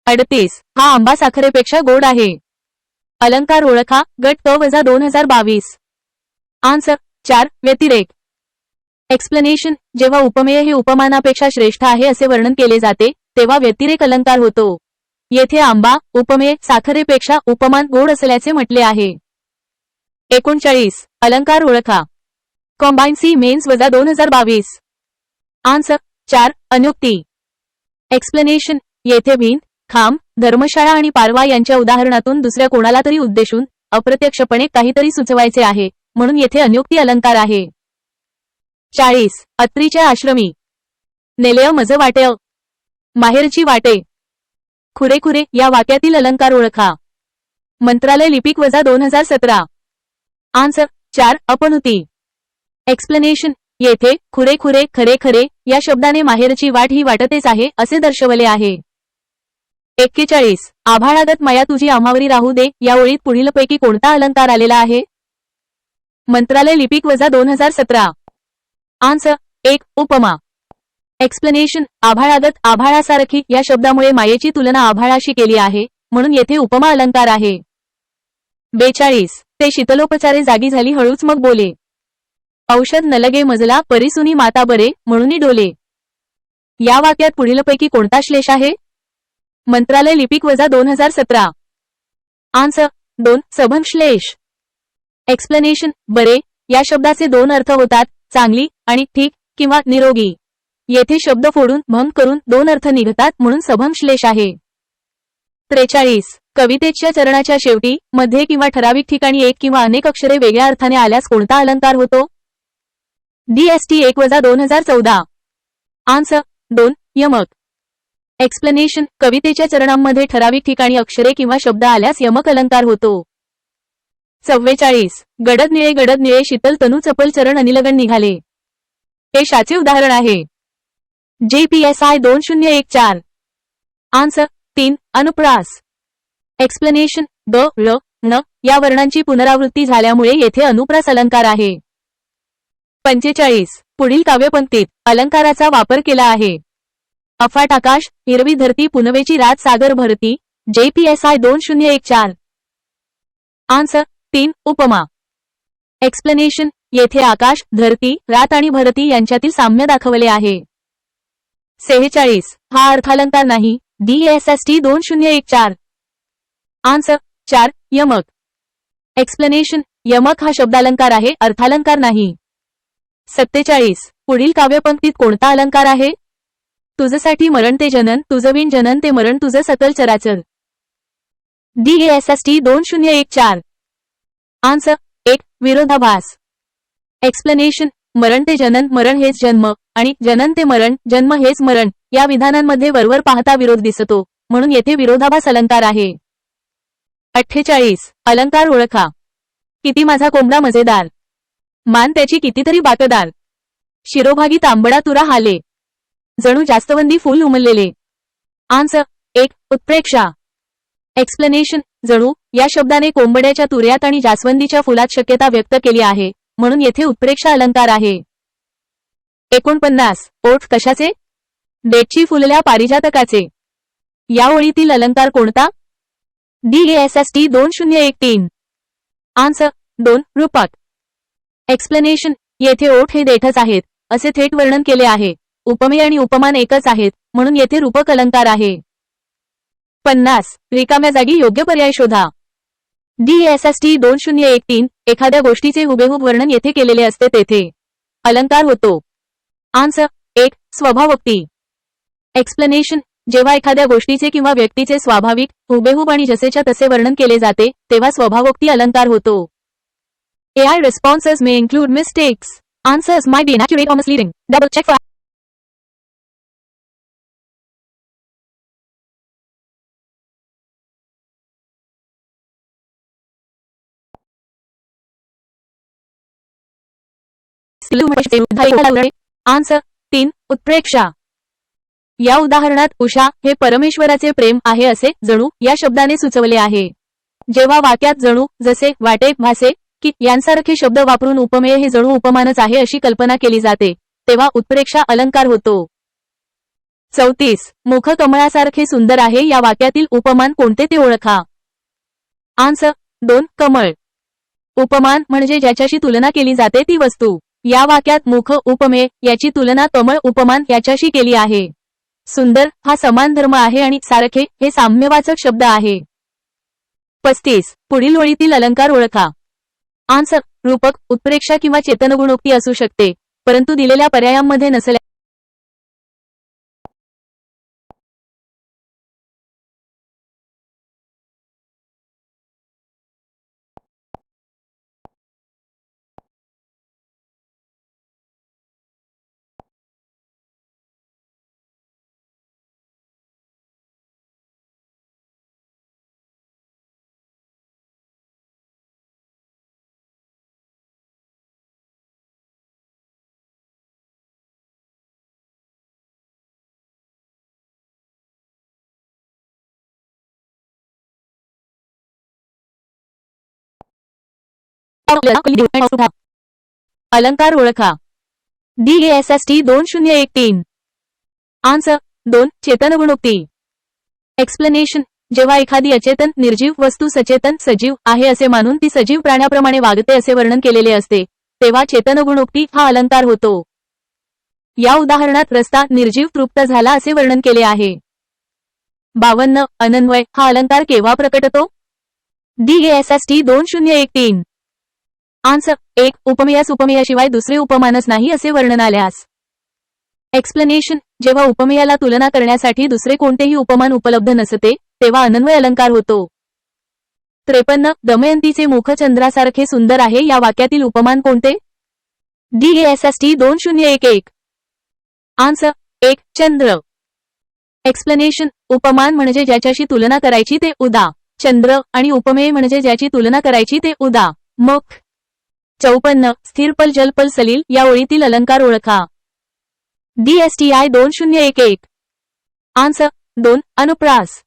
38. हा आंबा साखरेपेक्षा गोड आहे. अलंकार ओळखा. गट क वजा 2022. आन्सर 4. व्यतिरेक. एक्सप्लेनेशन. जेव्हा उपमेय हे उपमानापेक्षा श्रेष्ठ आहे असे वर्णन केले जाते तेव्हा व्यतिरेक अलंकार होतो. येथे आंबा उपमेय साखरेपेक्षा उपमान गोड असल्याचे म्हटले आहे. 39. अलंकार ओळखा. कॉम्बाईन सी मेन्स वजा 2022. आन्सर 4. अन्योक्ती. एक्सप्लेनेशन. येथे भिंत, खांब, धर्मशाळा आणि पारवा यांच्या उदाहरणातून दुसऱ्या कोणाला तरी उद्देशून अप्रत्यक्षपणे काहीतरी सुचवायचे आहे, म्हणून येथे अन्योक्ती अलंकार आहे. 40. अत्रीच्या आश्रमी. नेलेय मज वाटेय. माहेरची वाटे. खुरे या वाक्यातील अलंकार ओळखा. मंत्रालय लिपिक वजा 2017. आन्सर 4. अपनुती. एक्सप्लेनेशन. येथे खुरे खरे या शब्दाने माहेरची वाट ही वाटतेच आहे असे दर्शवले आहे. 41. आभाळागत माया तुझी आम्हावरी राहू दे या ओळीत पुढीलपैकी कोणता अलंकार आलेला आहे? मंत्रालय लिपिक वजा 2017. आन्सर 1. उपमा. एक्सप्लेनेशन. आभाळागत आभाळासारखी या शब्दामुळे मायेची तुलना आभाळाशी केली आहे, म्हणून येथे उपमा अलंकार आहे. 42. ते शीतलोपचारे जागी झाली हळूच मग बोले. औषध न लगे मजला परिसुनी माता बरे म्हणून डोले. या वाक्यात पुढीलपैकी कोणता श्लेष आहे? मंत्रालय लिपिक वजा 2017. आन्सर 2. सभंग श्लेष. एक्सप्लेनेशन. बरे या शब्दाचे 2 अर्थ होतात, चांगली आणि ठीक किंवा निरोगी. येथे शब्द फोडून भंग करून 2 अर्थ निघतात, म्हणून सभंग श्लेष आहे. 43. कवितेच्या चरणाच्या शेवटी मध्ये किंवा ठराविक ठिकाणी एक किंवा अनेक अक्षरे वेगळ्या अर्थाने आल्यास कोणता अलंकार होतो? DST 1 वजा 2014. आन्सर 2. यमक. एक्सप्लेनेशन. कवितेच्या चरणांमध्ये ठराविक ठिकाणी अक्षरे किंवा शब्द आल्यास यमक अलंकार होतो. 44. गडद निळे शीतल तनू चपल चरण अनिलगण निघाले. हे शाचे उदाहरण आहे. JPSI 2014. आन्सर 3. अनुप्रास. एक्सप्लेनेशन. ग, ळ, न या वर्णांची पुनरावृत्ती झाल्यामुळे येथे अनुप्रास अलंकार आहे. 45. पुढील काव्यपंक्तीत अलंकाराचा वापर केला आहे. अफाट आकाश, हिरवी धरती पुनवेची रात सागर भरती. JPSI 2014. आन्सर 3. उपमा. एक्सप्लेनेशन. येथे आकाश, धरती, रात आणि भरती यांच्यातील साम्य दाखवले आहे. 46. हा अर्थालंकार नाही. DSST 2014. आन्सर 4. यमक. एक्सप्लेनेशन. यमक हा शब्दालंकार आहे, अर्थालंकार नाही. 47. पुढील काव्यपंक्तीत कोणता अलंकार आहे? तुझसाठी मरण ते जनन, तुझविण जनन ते मरण तुझं सकल चराचर. DSST 2014. आन्सर 1. विरोधाभास. एक्सप्लेनेशन. मरण ते जनन, मरण हेच जन्म आणि जनन ते मरण, जन्म हेच मरण या विधानांमध्ये वरवर पाहता विरोध दिसतो, म्हणून येथे विरोधाभास अलंकार आहे. 48. अलंकार ओळखा. किती माझा कोंबडा मजेदार. मान त्याची कितीतरी बाकदार. शिरोभागी तांबडा तुरा हाले. जणू जास्तवंदी फूल उमललेले. आन्सर 1. उत्प्रेक्षा. एक्सप्लेनेशन. जणू या शब्दाने कोंबड्याच्या तुऱ्यात आणि जास्वंदीच्या फुलात शक्यता व्यक्त केली आहे, म्हणून येथे उत्प्रेक्षा अलंकार आहे. 49. ओठ कशाचे? डेटची फुलल्या पारिजातकाचे. या ओळीतील अलंकार कोणता? DSST 2013. आन्सर 2. रूपक. एक्सप्लेनेशन. येथे ओठ हे देठच आहेत असे थेट वर्णन केले आहे. उपमेय आणि उपमान एकच आहेत, म्हणून येथे रूपक अलंकार आहे. 50. रिकाम्या जागी योग्य पर्याय शोधा. DSST 2013. एखाद्या गोष्टीचे हुबेहूब वर्णन येथे केलेले असते तेथे अलंकार होतो. आन्सर 1. स्वभावोक्ती. एक्सप्लेनेशन. जेव्हा एखाद्या गोष्टीचे किंवा व्यक्तीचे स्वाभाविक, हुबेहूब आणि जसेच्या तसे वर्णन केले जाते, तेव्हा स्वभावोक्ती अलंकार होतो. AI responses may include mistakes. Answers might be inaccurate or misleading. Double check for answer 3. उत्प्रेक्षा. या उदाहरणात उषा हे परमेश्वराचे प्रेम आहे असे जणू या शब्दाने सुचवले आहे. जेव्हा वाक्यात जणू, जसे, वाटे, भासे की यांसारखे शब्द वापरून उपमेय हे जणू उपमानच आहे अशी कल्पना केली जाते, तेव्हा उत्प्रेक्षा अलंकार होतो. 34. मुख कमळासारखे सुंदर आहे या वाक्यातील उपमान कोणते ते ओळखा. आन्सर 2. कमळ. उपमान म्हणजे ज्याच्याशी तुलना केली जाते ती वस्तू. या वाक्यात मुख उपमेय याची तुलना कमळ उपमान याच्याशी केली आहे. सुंदर हा समान धर्म आहे आणि सारखे हे साम्यवाचक शब्द आहे. 35. पुढील ओळीतील अलंकार ओळखा. आन्सर. रूपक, उत्प्रेक्षा किंवा चेतनगुणोक्ती असू शकते, परंतु दिलेल्या पर्यायांमध्ये नसल्या अलंकार ओळखा. DASST 2013. आन्सर 2. चेतनगुणोक्ती. एक्सप्लेनेशन. जेव्हा एखादी अचेतन निर्जीव वस्तू सचेतन सजीव आहे असे मानून ती सजीव प्राण्याप्रमाणे वागते असे वर्णन केलेले असते तेव्हा चेतनगुणोक्ती हा अलंकार होतो. या उदाहरणात रस्ता निर्जीव तृप्त झाला असे वर्णन केले आहे. 52. अनन्वय हा अलंकार केव्हा प्रकट होतो? DASST 2013. आन्सर 1. उपमेयास उपमेयाशिवाय दुसरे उपमानच नाही असे वर्णन आल्यास. एक्सप्लेनेशन. जेव्हा उपमेयाला तुलना करण्यासाठी दुसरे कोणतेही उपमान उपलब्ध नसते तेव्हा अनन्वय अलंकार होतो. 53. दमयंतीचे मुख चंद्रासारखे सुंदर आहे या वाक्यातील उपमान कोणते? DASST 2011. आन्सर 1. चंद्र. एक्सप्लेनेशन. उपमान म्हणजे ज्याच्याशी तुलना करायची ते उदा. चंद्र आणि उपमेय म्हणजे ज्याची तुलना करायची ते उदा. मुख. 54. स्थिरपल जलपल सलील या ओळीतील अलंकार ओळखा. DSTI 2011. आन्सर 2. अनुप्रास.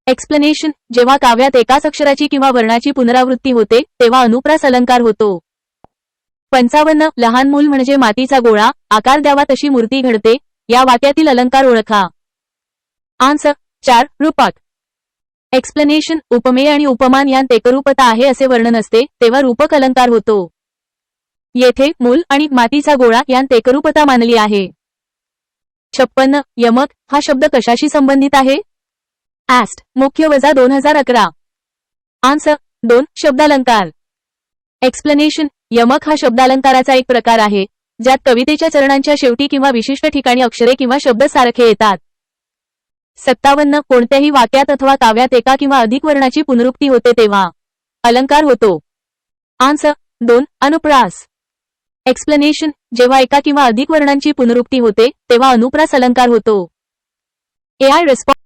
एक्सप्लेनेशन. जेव्हा काव्यात एकाच अक्षराची किंवा वर्णाची पुनरावृत्ती होते तेव्हा अनुप्रास अलंकार होतो. 55. लहान मूल म्हणजे मातीचा गोळा, आकार द्यावा तशी मूर्ती घडते या वाक्यातील अलंकार ओळखा. आन्सर 4. रूपक. एक्सप्लेनेशन. उपमेय आणि उपमान यांत एकरूपता आहे असे वर्णन असते तेव्हा रूपक अलंकार होतो. येथे मूल आणि मातीचा गोळा यांत एकरूपता मानली आहे. 56. यमक हा शब्द कशाशी संबंधित आहे? ऍस्ट मुख्य वजा 2011. आन्सर 2. शब्दालंकार. एक्सप्लेनेशन. यमक हा शब्दालंकाराचा एक प्रकार आहे ज्यात कवितेच्या चरणांच्या शेवटी किंवा विशिष्ट ठिकाणी अक्षरे किंवा शब्द सारखे येतात. 57. कोणत्याही वाक्यात अथवा काव्यात एका किंवा अधिक वर्णाची पुनरुक्ती होते तेव्हा अलंकार होतो. आन्सर 2. अनुप्रास. एक्सप्लेनेशन. जेव्हा एका किंवा अधिक वर्णांची पुनरुक्ती होते तेव्हा अनुप्रास अलंकार होतो. AI response.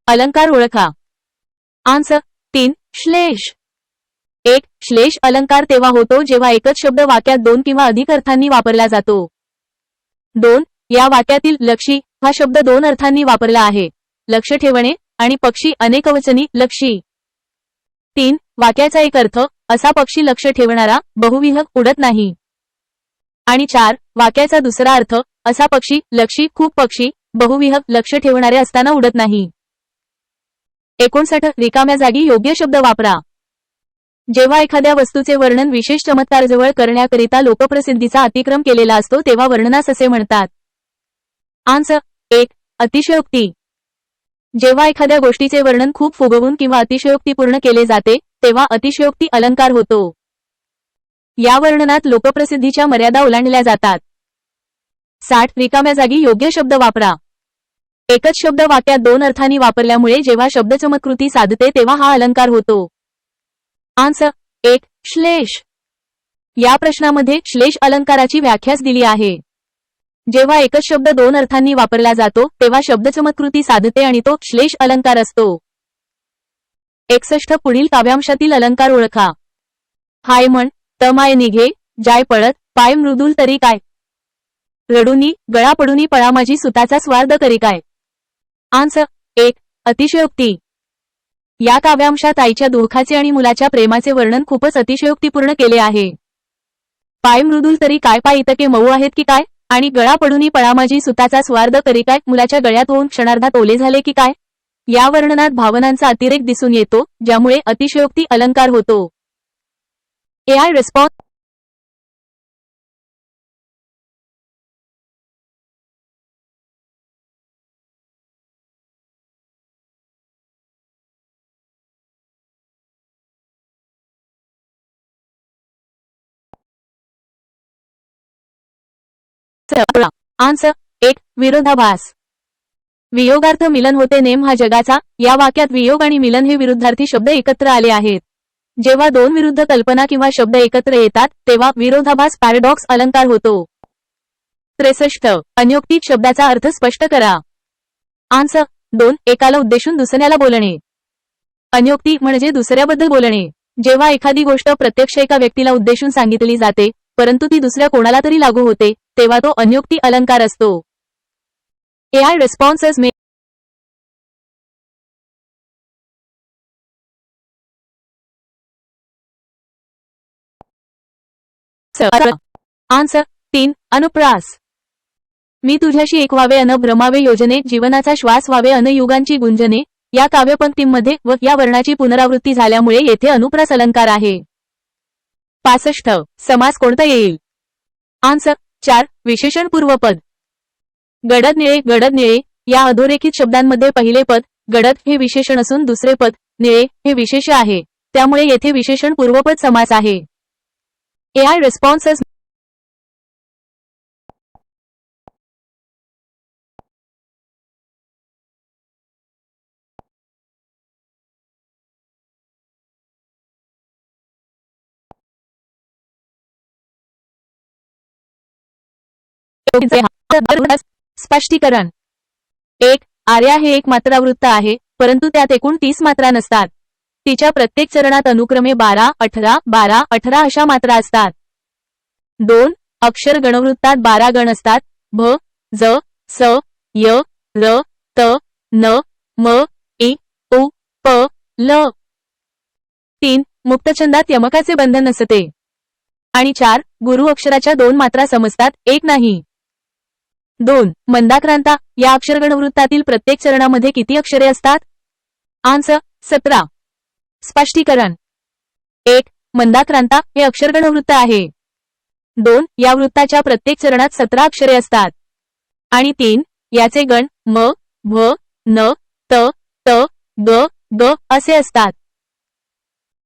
अलंकार ओळखा. आन्सर 3. श्लेष. 1. श्लेष अलंकार तेव्हा होतो जेव्हा एकच शब्द वाक्यात 2 किंवा अधिक अर्थांनी वापरला जातो. 2. या वाक्यातील लक्षी हा शब्द 2 अर्थांनी वापरला आहे. लक्ष ठेवणे आणि पक्षी अनेकवचनी लक्षी. 3. वाक्याचा एक अर्थ असा पक्षी लक्ष ठेवणारा बहुविहक उडत नाही. आणि 4. वाक्याचा दुसरा अर्थ असा पक्षी लक्षी खूप पक्षी बहुविहक लक्ष ठेवणारे असताना उडत नाही. 59. रिकाम्या जागी योग्य शब्द वापरा. जेव्हा एखाद्या वस्तूचे वर्णन विशेष चमत्कारजवळ करण्याकरिता लोकप्रसिद्धीचा अतिक्रम केलेला असतो तेव्हा वर्णनास असे म्हणतात. आन्सर 1. अतिशयोक्ती. जेव्हा एखाद्या गोष्टीचे वर्णन खूप फुगवून किंवा अतिशयोक्तीपूर्ण केले जाते तेव्हा अतिशयोक्ती अलंकार होतो. या वर्णनात लोकप्रसिद्धीच्या मर्यादा ओलांडल्या जातात. 60. रिकाम्या जागी योग्य शब्द वापरा. एकच शब्द वाक्यात 2 अर्थांनी वापरल्यामुळे जेव्हा शब्दचमत्कृती साधते तेव्हा हा अलंकार होतो. आन्सर 1. श्लेष. या प्रश्नामध्ये श्लेष अलंकाराची व्याख्याच दिली आहे. जेव्हा एकच शब्द 2 अर्थांनी वापरला जातो तेव्हा शब्दचमत्कृती साधते आणि तो श्लेष अलंकार असतो. 61. पुढील काव्यांशातील अलंकार ओळखा. हाय म्हण तमाय निघे जाय पळत पाय मृदुल तरी काय. रडुनी गळा पडुनी पळा माझी सुताचा स्वार्थ करी काय. आन्सर 1. अतिशयोक्ती. या काव्यांशात आईच्या दुःखाचे आणि मुलाच्या प्रेमाचे वर्णन खूपच अतिशयोक्तीपूर्ण केले आहे. पाय मृदुल तरी काय पाय इतके मऊ आहेत की काय आणि गळा पडुनी पळा माझी सुताचा स्वार्थ करी काय मुलाच्या गळ्यात होऊन क्षणार्धात ओले झाले की काय. या वर्णनात भावनांचा अतिरेक दिसून येतो ज्यामुळे अतिशयोक्ती अलंकार होतो. AI response. आन्सर 1. विरोधाभास. वियोगार्थ मिलन होते नेम हा जगाचा. या वाक्यात वियोग आणि मिलन हे विरुद्धार्थी शब्द एकत्र आले आहेत. जेव्हा 2 विरुद्ध कल्पना किंवा शब्द एकत्र येतात तेव्हा विरोधाभास पॅराडॉक्स अलंकार होतो. 63. अन्योक्तिक शब्दाचा अर्थ स्पष्ट करा. आन्सर 2. एकाला उद्देशून दुसऱ्याला बोलणे. अन्योक्ती म्हणजे दुसऱ्याबद्दल बोलणे. जेव्हा एखादी गोष्ट प्रत्यक्ष एका व्यक्तीला उद्देशून सांगितली जाते परंतु ती दुसऱ्या कोणाला तरी लागू होते तेव्हा तो अनयोक्ती अलंकार असतो. AI responses may answer 3. अनुप्रास. मी तुझ्याशी एक व्हावे अन भ्रमावे योजने, जीवनाचा श्वास व्हावे अन युगांची गुंजने, या काव्यपंक्तींमध्ये व या वर्णाची पुनरावृत्ती झाल्यामुळे येथे अनुप्रास अलंकार आहे. 65. समास कोणता येईल? आन्सर 4. विशेषण पूर्वपद. गडद निळे या अधोरेखित शब्दांमध्ये पहिले पद गडद हे विशेषण असून दुसरे पद निळे हे विशेष आहे, त्यामुळे येथे विशेषण पूर्वपद समास आहे. AI responses स्पष्टीकरण. 1. आर्या हे एक मात्रावृत्त आहे परंतु त्यात एकूण 30 मात्रा नसतात. तिच्या प्रत्येक चरणात अनुक्रमे 12, 18, 12, 18 अशा मात्रा असतात. 2. अक्षर गणवृत्तात 12 गण असतात. भ, ज, स, य, र, त, न, म, इ, उ, प, ल. 3. मुक्तछंदात यमकाचे बंधन नसते. आणि 4. गुरु अक्षराच्या 2 मात्रा समजतात, एक नाही. 2. मंदाक्रांता या अक्षरगणवृत्तातील प्रत्येक चरणामध्ये किती अक्षरे असतात? आन्सर 17. स्पष्टीकरण. 1. मंदाक्रांता हे अक्षरगणवृत्त आहे. 2. या वृत्ताच्या प्रत्येक चरणात 17 अक्षरे असतात. आणि 3. याचे गण म, भ, न, त, त, ग, ग असे असतात.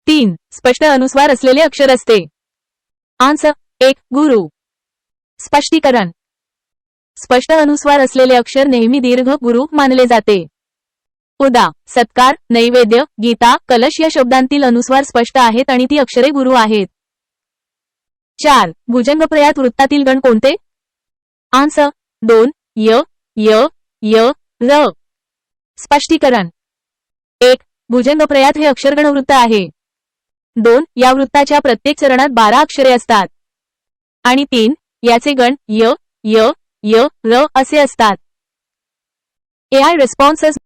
3. स्पष्ट अनुस्वार असलेले अक्षर असते. आन्सर 1. गुरु. स्पष्टीकरण. स्पष्ट अनुस्वार असलेले अक्षर नेहमी दीर्घ गुरु मानले जाते. उदा. सत्कार, नैवेद्य, गीता, कलश या शब्दांतील अनुस्वार स्पष्ट आहेत आणि ती अक्षरे गुरु आहेत. 4. भुजंगप्रयात वृत्तातील गण कोणते? आन्सर 2. य, य, य, र. स्पष्टीकरण. 1. भुजंगप्रयात हे अक्षरगणवृत्त आहे. 2. या वृत्ताच्या प्रत्येक चरणात 12 अक्षरे असतात. आणि 3. याचे गण य, य, य, र असे असतात. AI responses